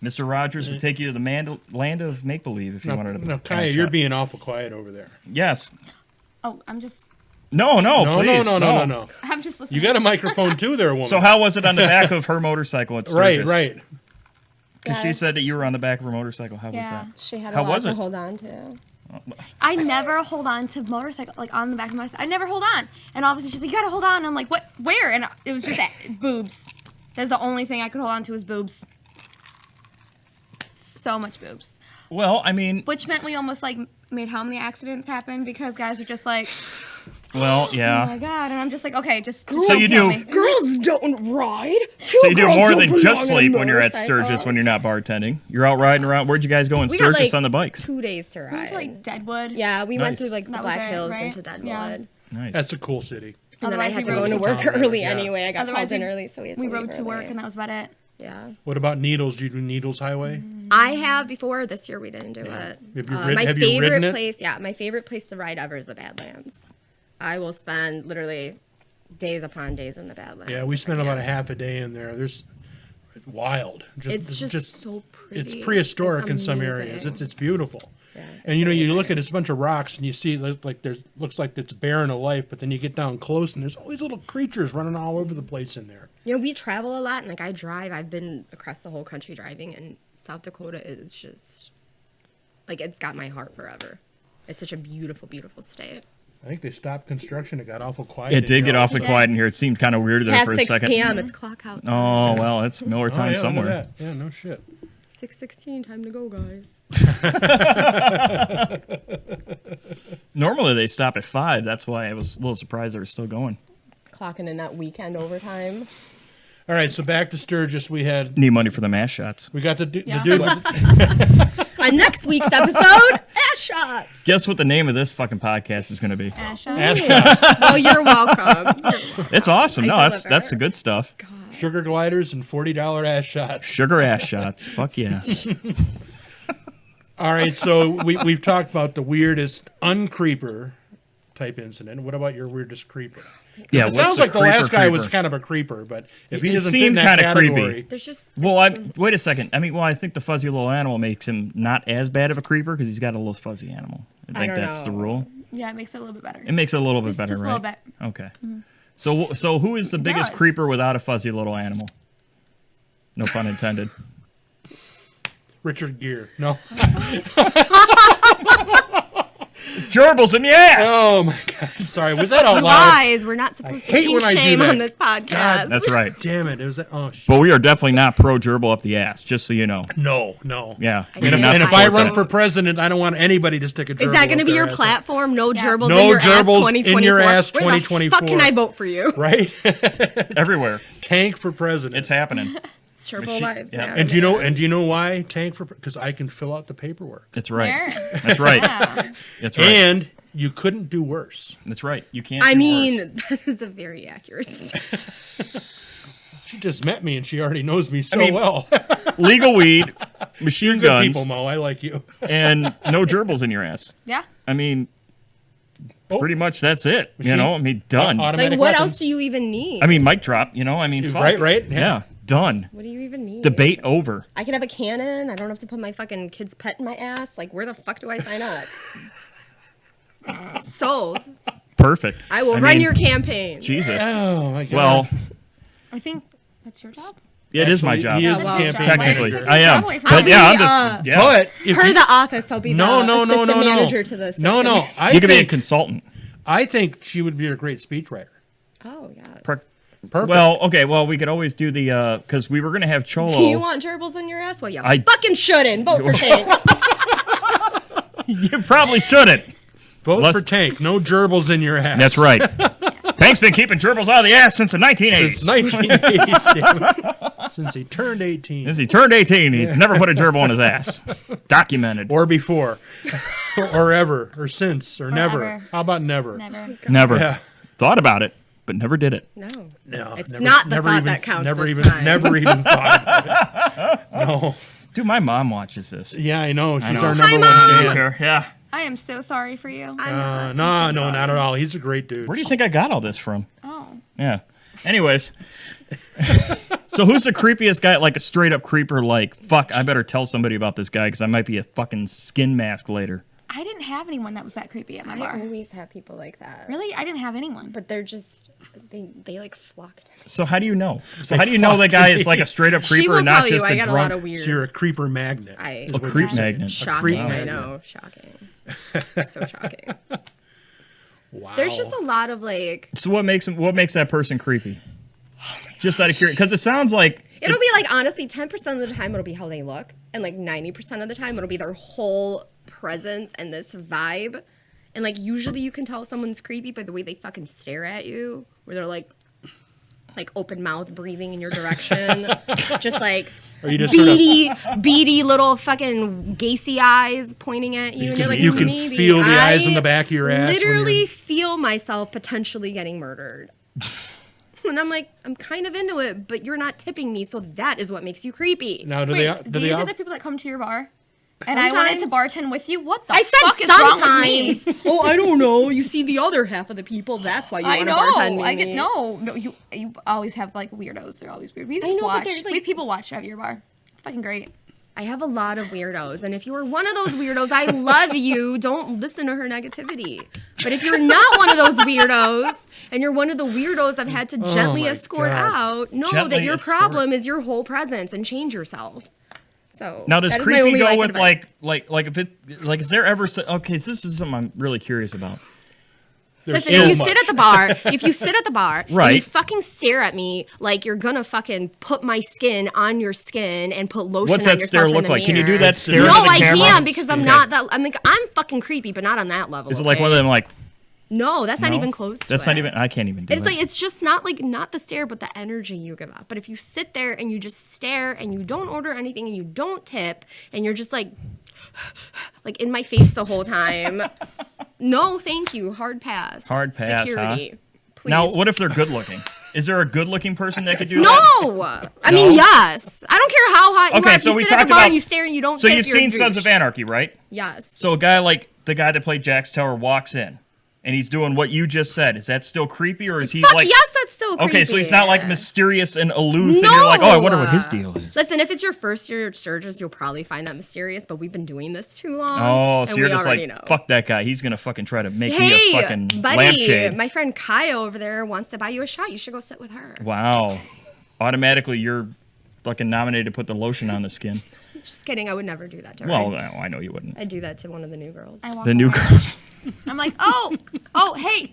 Mr. Rogers would take you to the land of make believe if you wanted to. No, Kaya, ass you're shot. being awful quiet over there. Yes. Oh, I'm just No, No, please. no. I'm just listening. You got a microphone too, there, woman. So how was it on the back of her motorcycle at Sturgis? right. Because she said that you were on the back of her motorcycle. How was Yeah. that? She had How a lot was to it? hold on to. I never hold on to motorcycle, like on the back of my motorcycle. I never hold on. And obviously she's like, you gotta hold on. And I'm like, what? Where? And it was just boobs. That's the only thing I could hold on to was boobs. So much boobs. Well, I mean, Which meant we almost like made how many accidents happen because guys are just like, well, oh my yeah. god. And I'm just like, okay, just So you do- me. Girls don't ride. So you do more than just sleep when you're at Sturgis when you're not bartending. You're out riding around. Where'd you guys go in We got, Sturgis like, on the bikes? 2 days to We went ride. to like Deadwood. Yeah, we went Nice. through like the That was Black it, Hills right? into Deadwood. Yeah. Nice. That's a cool city. And then I Otherwise, had we to go rode into to work town, early yeah. anyway. I got Otherwise, called in we- early, so we had to We leave rode to work early. and that was about it. Yeah. What about Needles? Do you do Needles Highway? I have before. This year we didn't do it. Have you My have you favorite ridden it? place, yeah, my favorite place to ride ever is the Badlands. I will spend literally days upon days in the Badlands. Yeah, we if I spent about a can. half a day in there. There's wild. It's just so pretty. It's prehistoric It's in some areas. amazing. It's beautiful. Yeah, And you know, you look amazing. at this bunch of rocks and you see like looks like it's barren of life, but then you get down close and there's all these little creatures running all over the place in there. You know, we travel a lot, and like I drive. I've been across the whole country driving, and South Dakota is just like it's got my heart forever. It's such a beautiful, beautiful state. I think they stopped construction. It got awful quiet. It did get awfully quiet in here. It seemed kind of weird there Past for a 6 second. p.m. It's clock out. Oh, well, it's Miller time yeah, somewhere. look at that. Yeah, no shit. 6:16, time to go, guys. Normally they stop at 5. That's why I was a little surprised they were still going. Clocking in that weekend overtime. All right, so back to Sturgis. We Need money for the mass shots. got the dude. On next week's episode, ass shots. Guess what the name of this fucking podcast is going to be? ass shots, Well, you're welcome. It's awesome. I No, that's deliver. the good stuff. sugar gliders, and $40 ass shots. Sugar ass shots. Fuck yeah. All right, so we've talked about the weirdest uncreeper type incident. What about your weirdest creeper? Yeah, It what's sounds like the creeper last guy was creeper? kind of a creeper, but if he It doesn't fit in seemed that kinda creepy. category, There's just Well, wait a second. I mean, I think the fuzzy little animal makes him not as bad of a creeper because he's got a little fuzzy animal. I think don't that's the know. rule. Yeah, it makes it a little bit better. It makes it a little bit Just better, a right? little bit. Okay. So who is the biggest does. creeper without a fuzzy little animal? No pun intended. Richard Gere. No. Gerbils in the ass. Oh my God. I'm sorry. Was that out loud? guys. We're not supposed to hate kink when I do shame that. on this podcast. That's right. Damn it. It was that. Oh shit. But we are definitely not pro gerbil up the ass, just so you know. No. Yeah. I we do think not And if I I support run that. for president, I don't want anybody to stick a gerbil. Is that going to up be their your ass. platform? No Yes. gerbils No in your ass gerbils 2024. in your ass Where the 2024. fuck can I vote for you? Right? Everywhere. Tank for president. It's happening. Gerbil lives yeah. matter. And do you know why tank for? Because I can fill out the paperwork. That's right. Where? That's right. Yeah. That's right. And you couldn't do worse. That's right. You can't. I do mean, worse. that is a very accurate statement. She just met me and she already knows me so mean, well. Legal weed, machine Good guns, people, Mo. I like you. and no gerbils in your ass. Yeah. I mean, Oh. pretty much that's it. You Machine- know, I mean, done. Automatic Like, what weapons. else do you even need? I mean, mic drop. You know, I mean, fuck. Right? Yeah, done. What do you even need? Debate over. I can have a cannon. I don't have to put my fucking kid's pet in my ass. Like, where the fuck do I sign up? Sold. Perfect. I will run mean, your campaign. Jesus. Oh my God. Well, I think that's your job. it is my Actually, job. he is Oh, the well, campaign Technically, Why are you I am. taking trouble But from yeah, me? I'm just. Yeah. but if Per you, the office, I'll be no, the no, no, assistant no, no, manager to the no, assistant. no. I You could be a think consultant. she would be a great speechwriter. Oh, yes. Perfect. Well, okay. Well, we could always do the because we were gonna have Cholo. Do you want gerbils in your ass? Well, yeah. I- fucking shouldn't. Vote for Tank. You probably shouldn't. Vote Let's- for tank. No gerbils in your ass. That's right. Tank's been keeping gerbils out of the ass since the 1980s. Since 1980s. Since he turned 18. Since he turned 18, he's never put a gerbil in his ass. Documented. Or before. or ever. Or since. Or never. ever. How about never? Never. Never. Yeah. Thought about it, but never did it. No. No. It's never- not the never thought even, that counts Never this even time. never even thought about it. No. Dude, my mom watches this. Yeah, I know. She's know. our number Hi, one Mom. fan. Here, yeah. I am so sorry for you. No, not at all. He's a great dude. Where do you think I got all this from? Oh. Yeah. Anyways. So who's the creepiest guy? Like a straight up creeper, like, fuck, I better tell somebody about this guy because I might be a fucking skin mask later. I didn't have anyone that was that creepy at my I bar. always have people like that. Really? I didn't have anyone. But they're just, they like flock to me. So how do you know? So how do you know the guy is like a straight up creeper She will and not tell you, just I a got a drunk? lot of weird. So you're a creeper magnet. I- is A what creep you're saying. magnet. Shocking, creep I magnet. know. Shocking. So shocking. Wow. There's just a lot of like, So what makes that person creepy? Just out of curiosity, because it sounds like it'll be like, honestly, 10% of the time it'll be how they look. And like 90% of the time it'll be their whole presence and this vibe. And like usually you can tell someone's creepy by the way they fucking stare at you. Where they're like open mouth breathing in your direction. Just like Or you just sort of, beady little fucking gacy eyes pointing at you. And you're like, you can maybe feel the I eyes in the back of your ass. when literally you're- feel myself potentially getting murdered. And I'm like, I'm kind of into it, but you're not tipping me, so that is what makes you creepy. Now, do Wait, they these all- are the people that come to your bar? And I wanted to Sometimes. bartend with you? What the I fuck said is wrong with me? sometimes. Oh, I don't know. You see the other half of the people. That's why you I want to bartend know. with I get me. no. You always have like weirdos. They're always weird. We I just know, but watch. they're, like- We people watch at your bar. It's fucking great. I have a lot of weirdos, and if you are one of those weirdos, I love you. Don't listen to her negativity. But if you're not one of those weirdos, and you're one of the weirdos I've had to gently my escort God. out, know Gently that your escort. problem is your whole presence and change yourself. So Now, does that is my creepy only go life with advice. like if it like is there ever okay? So this is something I'm really curious about. There's Listen, if you so sit much. at the bar, and you Right. fucking stare at me like you're gonna fucking put my skin on your skin and put lotion What's on that yourself stare in look the like? Can you do mirror. that stare No, into the I camera? can't because I'm Okay. not that. I'm fucking creepy, but not on that level. Is it like okay? one of them like? No, that's not No? even close to That's it. not even. I can't even do It's it. like it's just not the stare, but the energy you give off. But if you sit there and you just stare and you don't order anything and you don't tip and you're just like in my face the whole time, no, thank you, hard pass. Hard pass, Security, huh? please. Now, what if they're good looking? Is there a good looking person that could do that? No, I mean yes. I don't care how hot you Okay, are. If so you we sit at talked the bar about. and you stare and you don't. So tip, you've you're a seen Sons of douche. Anarchy, right? Yes. So a guy like the guy that played Jax Teller walks in, and he's doing what you just said. Is that still creepy, or is he Fuck like? yes, that's so creepy. Okay, so he's not like mysterious and aloof, and No. you're like, oh, I wonder what his deal is. Listen, if it's your first year at Sturgis, you'll probably find that mysterious, but we've been doing this too long. Oh, and so you're we just already like, know. fuck that guy. He's gonna fucking try to make me Hey, a fucking buddy, lampshade. my friend Kaya over there wants to buy you a shot. You should go sit with her. Wow. Automatically, you're fucking nominated to put the lotion on the skin. Just kidding. I would never do that to her. Well, no, I know you wouldn't. I'd do that to one of the new girls. I walk The new away. girls. I'm like, oh, hey,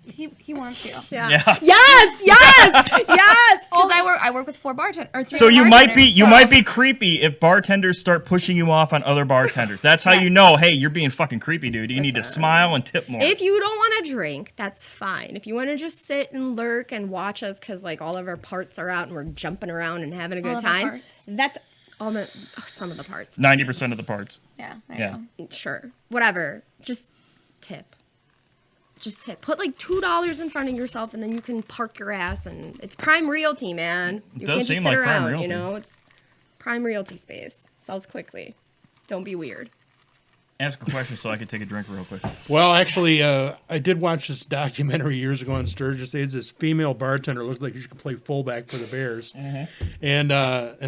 he wants you. Yeah. Yeah. Yes, yes, yes. Because I work with 4 bartenders or 3 So you might be bartenders, so- creepy if bartenders start pushing you off on other bartenders. That's how you know, hey, you're being fucking creepy, dude. You need to smile and tip more. If you don't want to drink, that's fine. If you want to just sit and lurk and watch us because like all of our parts are out and we're jumping around and having a All good of our time, parts. that's some of the parts. 90% of the parts. Yeah. There Yeah. You go. Sure, whatever. Just tip. Just tip. Put like $2 in front of yourself, and then you can park your ass. And it's prime realty, man. You does can't just seem sit like prime around. realty. You know, it's prime realty space. Sells quickly. Don't be weird. Ask a question so I can take a drink real quick. Well, actually, I did watch this documentary years ago on Sturgis. There's this female bartender looked like she could play fullback for the Bears, and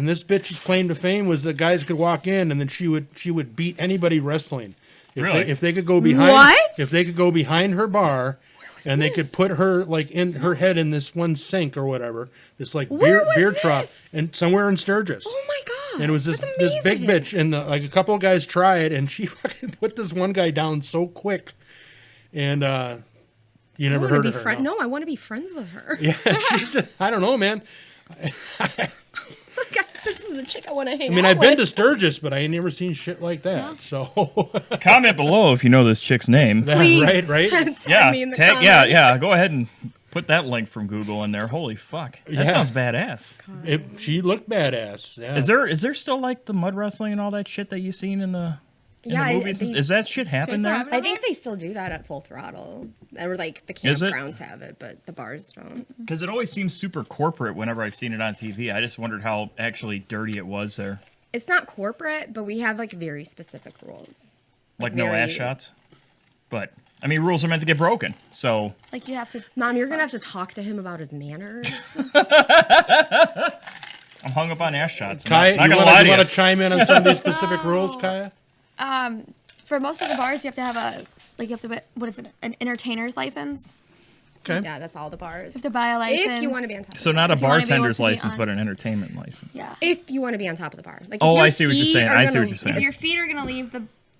this bitch's claim to fame was that guys could walk in and then she would beat anybody wrestling. Really? If they could go behind, What? if they could go behind her bar, and they could put her like in her head in this one sink or whatever, this like Where was beer this? trough, and somewhere in Sturgis. Oh my god! And it was this That's big amazing. bitch, and like a couple of guys tried, and she fucking put this one guy down so quick, and you never heard of her. No, I want to be friends with her. Yeah, she's just, I don't know, man. God, this is a chick I want to hang I mean, out I've been with. to Sturgis, but I ain't never seen shit like that. So, Comment below if you know this chick's name. Please. right. Tag Yeah, me in the yeah, comments. yeah. Go ahead and put that link from Google in there. Holy fuck, that Yeah. sounds badass. She looked badass. Yeah. Is there still like the mud wrestling and all that shit that you seen in the Yeah, movies? Is that shit happen there? I think they still do that at Full Throttle. Or like the Is it? campgrounds have it, but the bars don't. Because it always seems super corporate whenever I've seen it on TV. I just wondered how actually dirty it was there. It's not corporate, but we have like very specific rules. Like no Very- ass shots. But I mean, rules are meant to get broken. So Like you have to. Mom, you're gonna have to talk to him about his manners. I'm hung up on ass shots. I'm Kaya, not you gonna lie to want you. to chime in on some of these specific rules, Kaya? For most of the bars, you have to have what is it? An entertainer's license. Okay. Yeah, that's all the bars. You have to buy a license. If you want to be on top. So of the not a If you wanna be able bartender's to be license, on- but an entertainment license. Yeah. If you want to be on top of the bar. Like, if Oh, your I see what you're feet saying. are I see gonna- what you're saying. If your feet are gonna leave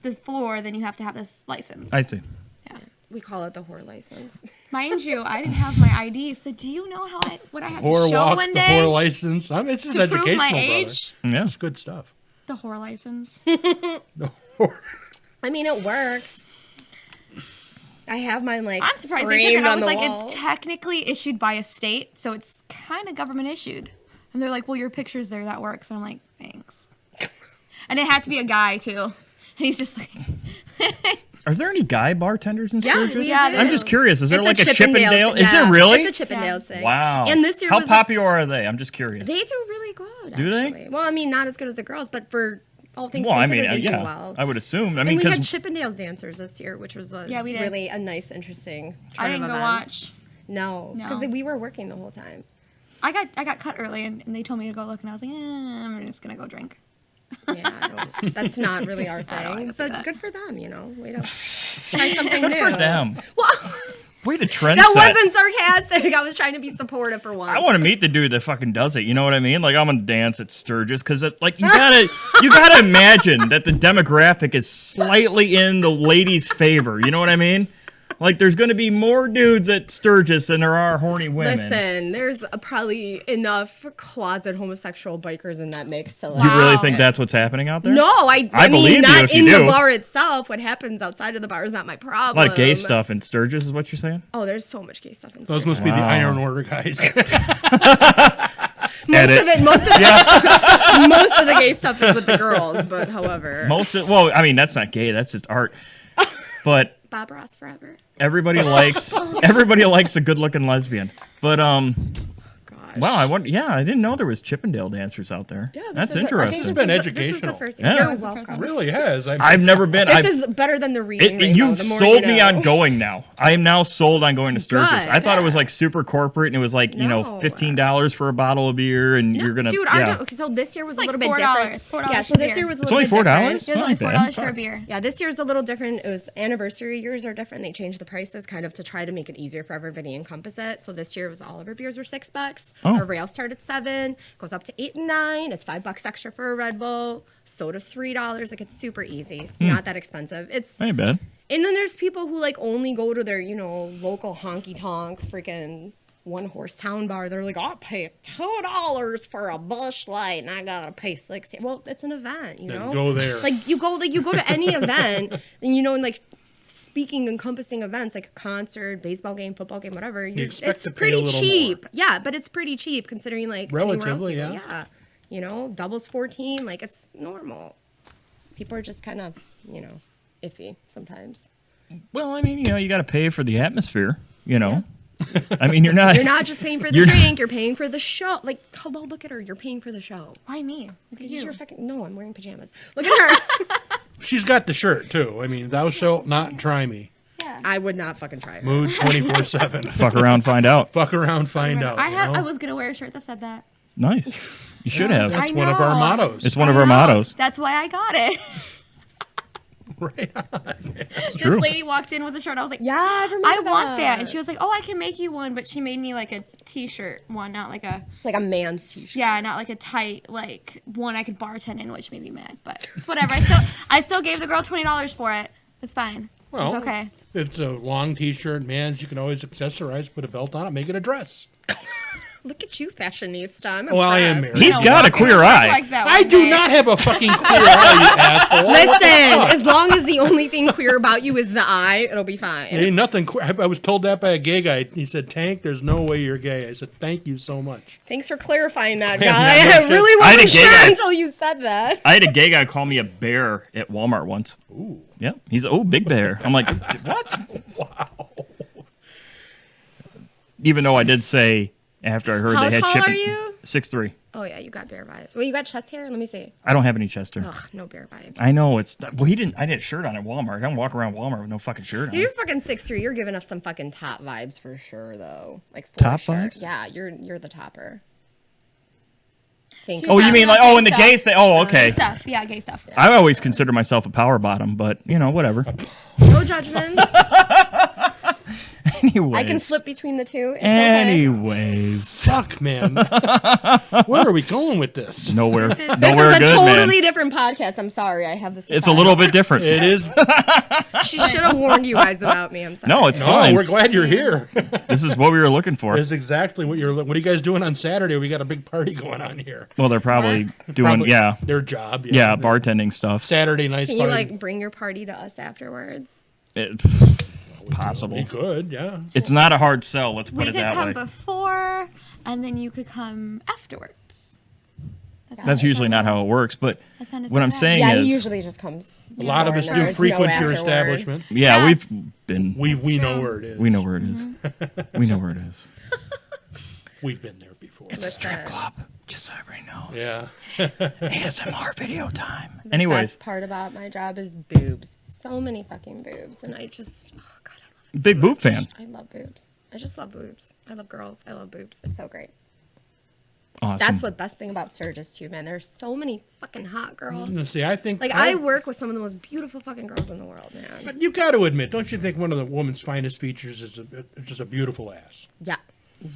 the floor, then you have to have this license. I see. Yeah. We call it the whore license. Mind you, I didn't have my ID, so do you know what I had Whore to show walk, one the day? whore license. I mean, it's just to prove educational, my brother. age? Yeah. It's good stuff. The whore license. The whore. I mean, it works. I have mine like I'm surprised they took it. framed I on was the like, wall. it's technically issued by a state, so it's kind of government issued. And they're like, well, your picture's there, that works. And I'm like, thanks. And it had to be a guy too. And he's just like, Are there any guy bartenders in Yeah, Sturgis? we Yeah, do. I'm just curious. Is there It's like a Chippendale? thing. Is Yeah, there really? It's a Chippendales thing. Wow. And this year How was popular are they? I'm just curious. They do really good. Do they? Actually. Well, I mean, not as good as the girls, but for all things Well, I considered, mean, they do yeah, well. I would assume. I And mean, we had because Chippendales dancers this year, which was Yeah, we did. really a nice, interesting. I turn didn't of go events. watch. No, because No. we were working the whole time. I got cut early, and they told me to go look, and I was like, I'm just gonna go drink. Yeah, that's not really our I don't thing, like but that. good for them, you know. Way to Try something new. For them. Well, Way to trend that set. wasn't sarcastic. I was trying to be supportive for once. I want to meet the dude that fucking does it. You know what I mean? Like, I'm gonna dance at Sturgis because, like, you gotta imagine that the demographic is slightly in the ladies' favor. You know what I mean? Like, there's gonna be more dudes at Sturgis than there are horny women. Listen, there's probably enough closet homosexual bikers in that mix to like. You really think that's what's happening out there? No, I mean, believe you not if you in the do. bar itself. What happens outside of the bar is not my A problem. lot of gay stuff in Sturgis is what you're saying? Oh, there's so much gay stuff in Those Sturgis. must be the Iron Order guys. Most of the gay stuff is with the girls, but however. Well, I mean, that's not gay. That's just art. But Bob Ross forever. everybody likes a good-looking lesbian. But Gosh. wow, I didn't know there was Chippendale dancers out there. Yeah, That's interesting. This has been This is educational. the first Yeah. You're This is the first welcome. one. Really has. I've never been. This is better than the reading. Rainbow, You've the more sold you me know. on going now. I am now sold on going to Sturgis. Good. I thought it was like super corporate and it was like, No. $15 for a bottle of beer and you're going to. Dude, so this year was It's a like little bit different. $4 Yeah, so for this beer. year was a It's little only bit different. $4? There's Not only bad. $4 for a beer. Yeah, this year's a little different. It was anniversary years are different. They changed the prices kind of to try to make it easier for everybody to encompass it. So this year was all of our beers were $6. Oh. Our rail started at $7, goes up to $8 and $9. It's $5 extra for a Red Bull. Soda's $3. Like it's super easy. It's not that expensive. It's Ain't bad. and then there's people who like only go to their local honky tonk freaking one horse town bar. They're like, I'll pay $2 for a Busch Light and I gotta pay $6. Well, it's an event, you know. go there. Like you go to any event, and and like speaking encompassing events like a concert, baseball game, football game, whatever. expect It's to pay a pretty little cheap. more. Yeah, but it's pretty cheap considering like anywhere else Relatively, you go. yeah. Yeah. Doubles 14, like it's normal. People are just kind of, iffy sometimes. Well, I mean, you got to pay for the atmosphere, I mean, you're not. You're not just paying for the You're- drink, you're paying for the show. Like, hello, look at her. You're paying for the show. Why me? This is your fucking. No, I'm wearing pajamas. Look at her. She's got the shirt too. I mean, thou shalt not try me. I would not fucking try her. Mood 24/7. Fuck around, find out. Fuck around, find out. I was gonna wear a shirt that said that. Nice. You should have. That's I one of our know. mottos. It's one of our mottos. That's why I got it. Right on. This true. lady walked in with a shirt. I was like, Yeah, I remember I want that. And she was like, oh, I can make you one, but she made me like a t-shirt one, not like a Like a man's t-shirt. yeah, not like a tight like one I could bartend in, which made me mad. But it's whatever. I still gave the girl $20 for it. It's fine. Well, it's okay. If it's a long T-shirt, man, you can always accessorize, put a belt on it, make it a dress. Look at you, fashionista. I'm Well, I am impressed. married. He's got a queer eye. Like that I one do day. not have a fucking queer eye, you asshole. Listen, as long as the only thing queer about you is the eye, it'll be fine. Ain't nothing queer. I was told that by a gay guy. He said, Tank, there's no way you're gay. I said, thank you so much. Thanks for clarifying that, Yeah, guy. no I shit. really I had a wasn't gay sure guy. until you said that. I had a gay guy call me a bear at Walmart once. Ooh. Yeah. He's, big bear. I'm like, what? Wow. Even though I did say after I heard How they had tall chicken. are you? 6'3". Oh, yeah, you got bear vibes. Well, you got chest hair? Let me see. I don't have any chest hair. Ugh, no bear vibes. I know it's. Well, he didn't. I did a shirt on at Walmart. I don't walk around Walmart with no fucking shirt on. You're fucking 6'3". You're giving us some fucking top vibes for sure, though. Like for Top sure. vibes? Yeah, you're the topper. Thank Oh, You mean like in the gay thing? Oh, okay. Gay stuff. Yeah, gay stuff. I always consider myself a power bottom, but whatever. No judgments. Anyways. I can flip between the two. It's okay. Anyways. Fuck, man. Where are we going with this? Nowhere. This is Nowhere This is a good, totally man. different podcast. I'm sorry. I have this. It's a little bit different. It is. She should have warned you guys about me. I'm sorry. No, it's No, fine. we're glad you're here. This is what we were looking for. This is exactly what you're. What are you guys doing on Saturday? We got a big party going on here. Well, they're probably doing, Probably their job. yeah, bartending stuff. Saturday night's Can you party. like bring your party to us afterwards? Possible. We could, yeah. It's not a hard sell. Let's put We it could that come way. before, and then you could come afterwards. That's usually not how it works. But That sounded what so I'm bad. saying Yeah, is, he usually just comes. A lot of us do There's frequent no your afterward. establishment. yeah, Yes. we've been. We know true. where it is. We know where it is. We know where it is. We've been there before. It's a Listen. strip club. Just so everybody knows. Yeah. ASMR video time. The Anyways, best part about my job is boobs. So many fucking boobs, and I just, oh god, I love it. big boob fan. I love boobs. I just love boobs. I love girls. I love boobs. It's so great. Awesome. That's what best thing about Sturgis too, man. There's so many fucking hot girls. See, I think I work with some of the most beautiful fucking girls in the world, man. But you got to admit, don't you think one of the woman's finest features is just a beautiful ass? Yeah.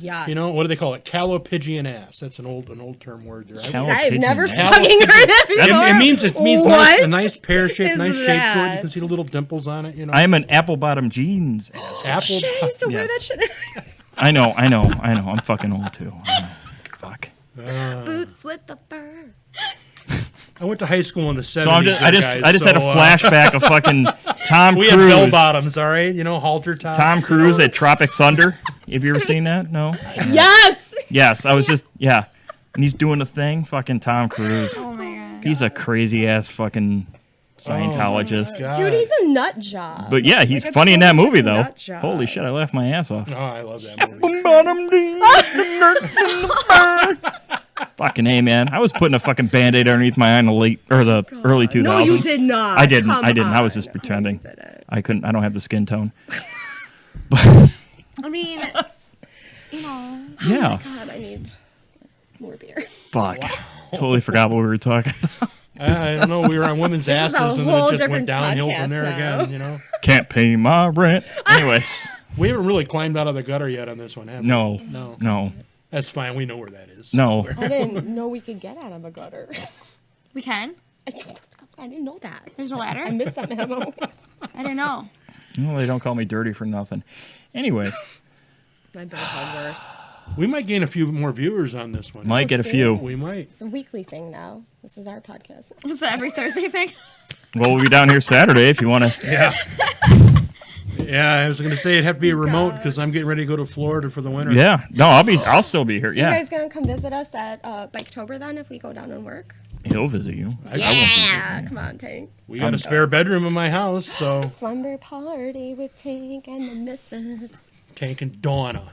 Yes. You know, what do they call it? Calopigian ass. That's an old term word there. I've never Calopigian. fucking heard that before. It means What a nice pear shape, is nice shape to it. You that? can see the little dimples on it. You know, I am an apple bottom jeans ass. apple. Shit, I used to wear Yes. that shit. I know. I'm fucking old too. I know. Fuck. Boots with the fur. I went to high school in the 70s. So I just had a flashback of fucking Tom We Cruise. had bell bottoms, all right. You know, halter tops. Tom Cruise at Tropic Thunder. Have you ever seen that? No. Yes. Yes, I was just and he's doing a thing. Fucking Tom Cruise. Oh my god. He's a crazy ass fucking Scientologist. God. Dude, he's a nut job. But yeah, he's Like a funny in that total movie fucking though. nut job. Holy shit, I laughed my ass off. Oh, I love that movie. Fucking A, man. I was putting a fucking Band-Aid underneath my eye in the early 2000s. No, you did not. I didn't. Come I didn't. I was on. just pretending. Come on, you didn't. I couldn't. I don't have the skin tone. I mean, you know. Yeah. God, I need more beer. Fuck. Totally forgot what we were talking about. I don't know. We were on women's is a asses, and then whole it just went different downhill from podcast there now. again. You know, Can't pay my rent. Anyways. we haven't really climbed out of the gutter yet on this one, have we? No. No. No. That's fine. We know where that is. No. I didn't know we could get out of a gutter. We can. I didn't know that. There's a ladder. I missed that memo. I don't know. Well, they don't call me dirty for nothing. Anyways. My better called worse. We might gain a few more viewers on this one. Might get a few. We might. It's a weekly thing now. This is our podcast. Was that every Thursday thing? Well, we'll be down here Saturday if you want to. Yeah. Yeah, I was going to say it'd have to be a remote because I'm getting ready to go to Florida for the winter. Yeah. No, I'll still be here. You Yeah. guys gonna come visit us at Biketober then if we go down and work? He'll visit you. Yeah, come on, Tank. We got a spare bedroom in my house, so Slumber party with Tank and the missus. Tank and Donna.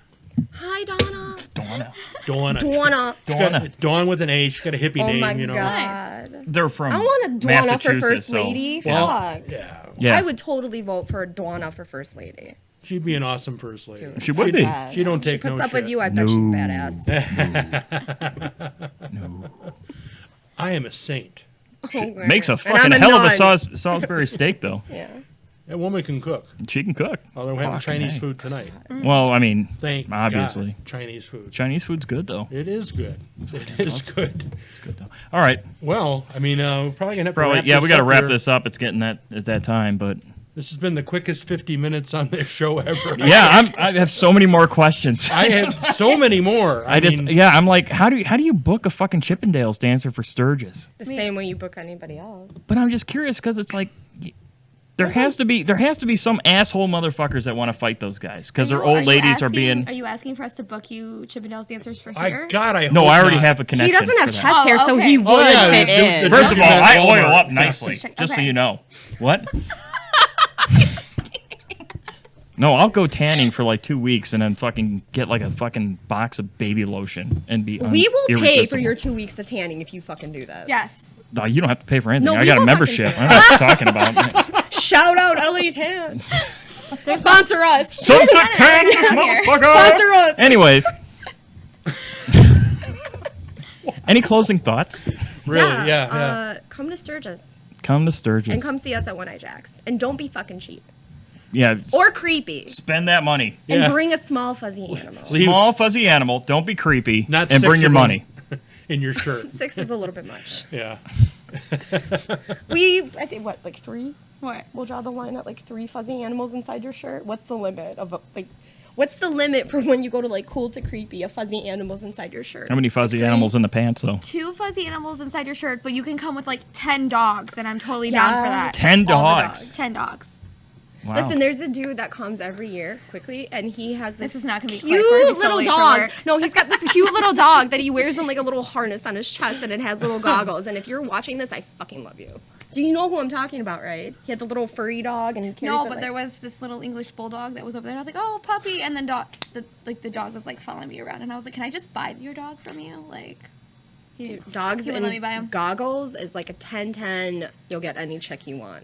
Hi, Donna. Donna. Donna. Donna. Donna. Dawn with an A. She's got a hippie Oh name, my you know. god. They're from I want a Donna for Massachusetts, first so- lady. Well, Fuck. yeah. Yeah. I would totally vote for Donna for first lady. She'd be an awesome first lady. She would be. She don't She take puts no up shit. with you. I bet she's No. badass. I am a saint. Makes a And fucking I'm a hell of a nun. Salisbury steak, though. Yeah. That woman can cook. She can cook. Although we're having Fucking Chinese A. food tonight. Well, I mean, Thank obviously. God, Chinese food. Chinese food's good, though. It is good. It is good. It's good, though. All right. Well, I mean, we're probably gonna have to Probably, wrap yeah, this we got to up wrap here. this up. It's getting at that time, but This has been the quickest 50 minutes on this show ever. yeah, I have so many more questions. I have so many more. I'm like, how do you book a fucking Chippendales dancer for Sturgis? The same way you book anybody else. But I'm just curious because it's like there has to be some asshole motherfuckers that want to fight those guys because their old ladies are being. Are you asking for us to book you Chippendales dancers for I here? God, I No, hope I already not. have a connection. He doesn't have for that. chest hair, so okay. he would Oh, yeah, fit the- in. First of all, I Walmart. oil up nicely, just so Okay. you know. What? No, I'll go tanning for like 2 weeks and then fucking get like a fucking box of baby lotion and be We will pay for irresistible. your 2 weeks of tanning if you fucking do that. Yes. No, you don't have to pay for anything. No, I we got a will membership. fucking- I know what you're talking about. Shout out LA Tan. Sponsor us. Sunset tan, this Here. motherfucker. Sponsor us. Anyways. Any closing thoughts? Really? Yeah. Come to Sturgis Come to Sturgis. and come see us at One Eye Jack's. And don't be fucking cheap. Yeah. Or creepy. spend that money. And Yeah. bring a small fuzzy animal. Small fuzzy animal. Don't be creepy. Not and 6 bring your of them money. in your shirt. 6 is a little bit much. Yeah. I think, what, like 3? What? We'll draw the line at like 3 fuzzy animals inside your shirt. What's the limit of what's the limit for when you go to like cool to creepy of fuzzy animals inside your shirt? How many fuzzy animals in the pants, though? 2 fuzzy animals inside your shirt, but you can come with like 10 dogs, and I'm totally down for that. 10 All the dogs. 10 dogs. Wow. Listen, there's a dude that comes every year quickly, and he has this This is not gonna be quick. cute We're gonna be so little late for dog. work. No, he's got this cute little dog that he wears in like a little harness on his chest, and it has little goggles. And if you're watching this, I fucking love you. Do you know who I'm talking about, right? He had the little furry dog, and he carries No, it, but like- there was this little English bulldog that was over there. And I was like, oh, puppy. And then the dog was like following me around. And I was like, can I just buy your dog from you? Like, Dude, dogs he wouldn't let me buy 'em. and goggles is like a 10-10. You'll get any chick you want.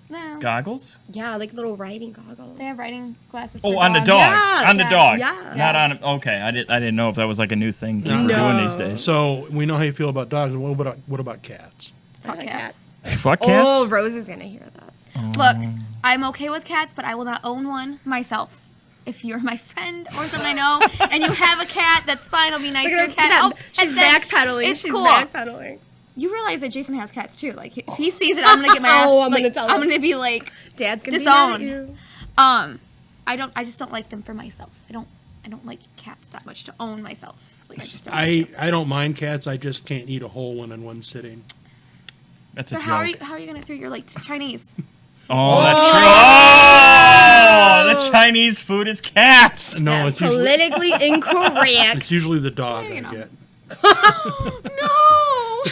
No. Goggles? Yeah, like little riding goggles. They have riding glasses. Oh, for on the dogs. dog. Yeah, On the yeah, dog. yeah. Not on. Okay, I didn't know if that was like a new thing people were doing these days. So we know how you feel about dogs. What about cats? Fuck like cats. Fuck cats. Oh, Rose is gonna hear this. Look, I'm okay with cats, but I will not own one myself. If you're my friend or someone I know and you have a cat, that's fine. I'll be nice to your cat. She's and then backpedaling. It's She's cool. backpedaling. You realize that Jason has cats too. Like if he sees it, I'm gonna get my ass. Oh, I'm like, gonna tell I'm him. gonna be like, Dad's gonna disown. be mad at you. I just don't like them for myself. I don't like cats that much to own myself. Like I just don't. I don't mind cats. I just can't eat a whole one in one sitting. That's So a joke. how are you gonna through? You're like Chinese. Oh, that's true. Oh, the Chinese food is cats. No, it's usually, Politically incorrect. it's usually the dog you I know. get. No.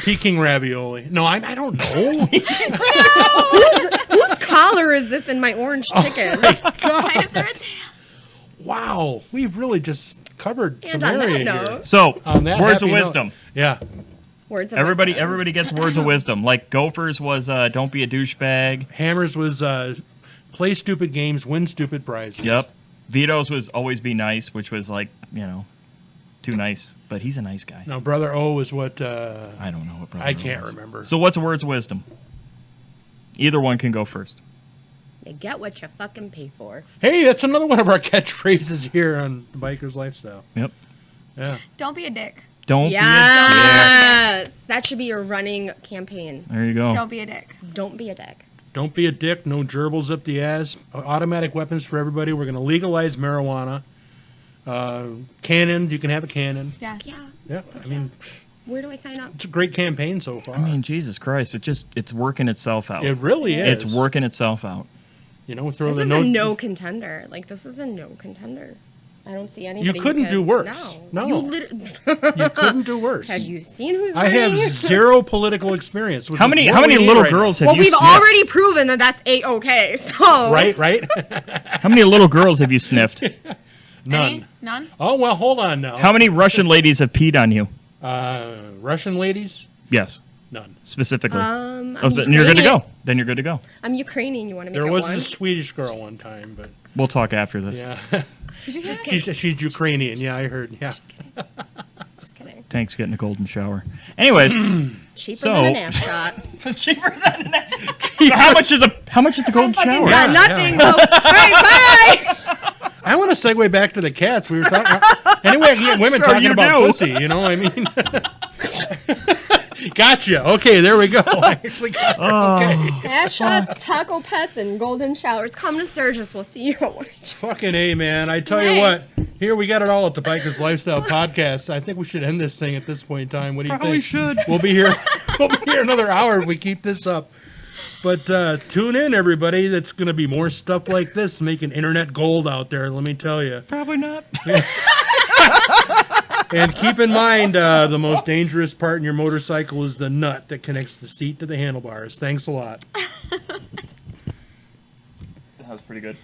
Peking ravioli. No, I don't know. Whose collar is this in my orange chicken? Why is there a tail? Wow, we've really just covered some And on that area here. note, So, On that words of happy note- wisdom. Yeah. words of Everybody wisdom. gets words of wisdom. Like Gophers was don't be a douchebag. Hammers was play stupid games, win stupid prizes. Yep. Vito's was always be nice, which was like, too nice. But he's a nice guy. No, Brother O is what I don't know what brother I can't was. remember. So what's words of wisdom? Either one can go first. You get what you fucking pay for. Hey, that's another one of our catchphrases here on the Biker's Lifestyle. Yep. Yeah. Don't be a dick. Don't be a dick. Yes, that should be your running campaign. There you go. Don't be a dick. Don't be a dick. Don't be a dick. No gerbils up the ass. Automatic weapons for everybody. We're going to legalize marijuana. Cannon. You can have a cannon. Yes. Yeah. Yeah. I mean, Where do I sign up? it's a great campaign so far. I mean, Jesus Christ, it's working itself out. it really is. It's working itself out. You know, throw This the is no. a no contender. Like, this is a no contender. I don't see anybody. You couldn't do worse. No. You literally. You couldn't do worse. Have you seen who's I running? have zero political experience. Which How is many what we need little right now. girls have Well, you we've sniffed? already proven that that's A-okay. So. Right. How many little girls have you sniffed? None. Any? None? Oh well, hold on now. How many Russian ladies have peed on you? Russian ladies? Yes, None. specifically. I'm Then you're good to Ukrainian. go. Then you're good to go. I'm Ukrainian. You want to make There it was one? a Swedish girl one time, but We'll talk after this. yeah, Did you hear that? she's Ukrainian. Yeah, I heard. Yeah, Just kidding. Tank's getting a golden shower. Anyways, Cheaper So- than an ass shot. cheaper than that. So how much is a golden shower? Yeah, nothing. Though. All right, bye. I want to segue back to the cats. We were talking anyway. I get women Sure, talking you about do. pussy. You know what I mean? Gotcha. Okay, there we go. I actually got her. Okay. Ass shots, taco pets, and golden showers. Come to Sturgis. We'll see you. Fucking A, man. I tell you what. Here we got it all at the Biker's Lifestyle Podcast. I think we should end this thing at this point in time. What do you Probably think? should. We'll be here. We'll be here another hour if we keep this up. But tune in, everybody. That's going to be more stuff like this, making internet gold out there. Let me tell you. Probably not. And keep in mind, the most dangerous part in your motorcycle is the nut that connects the seat to the handlebars. Thanks a lot. That was pretty good.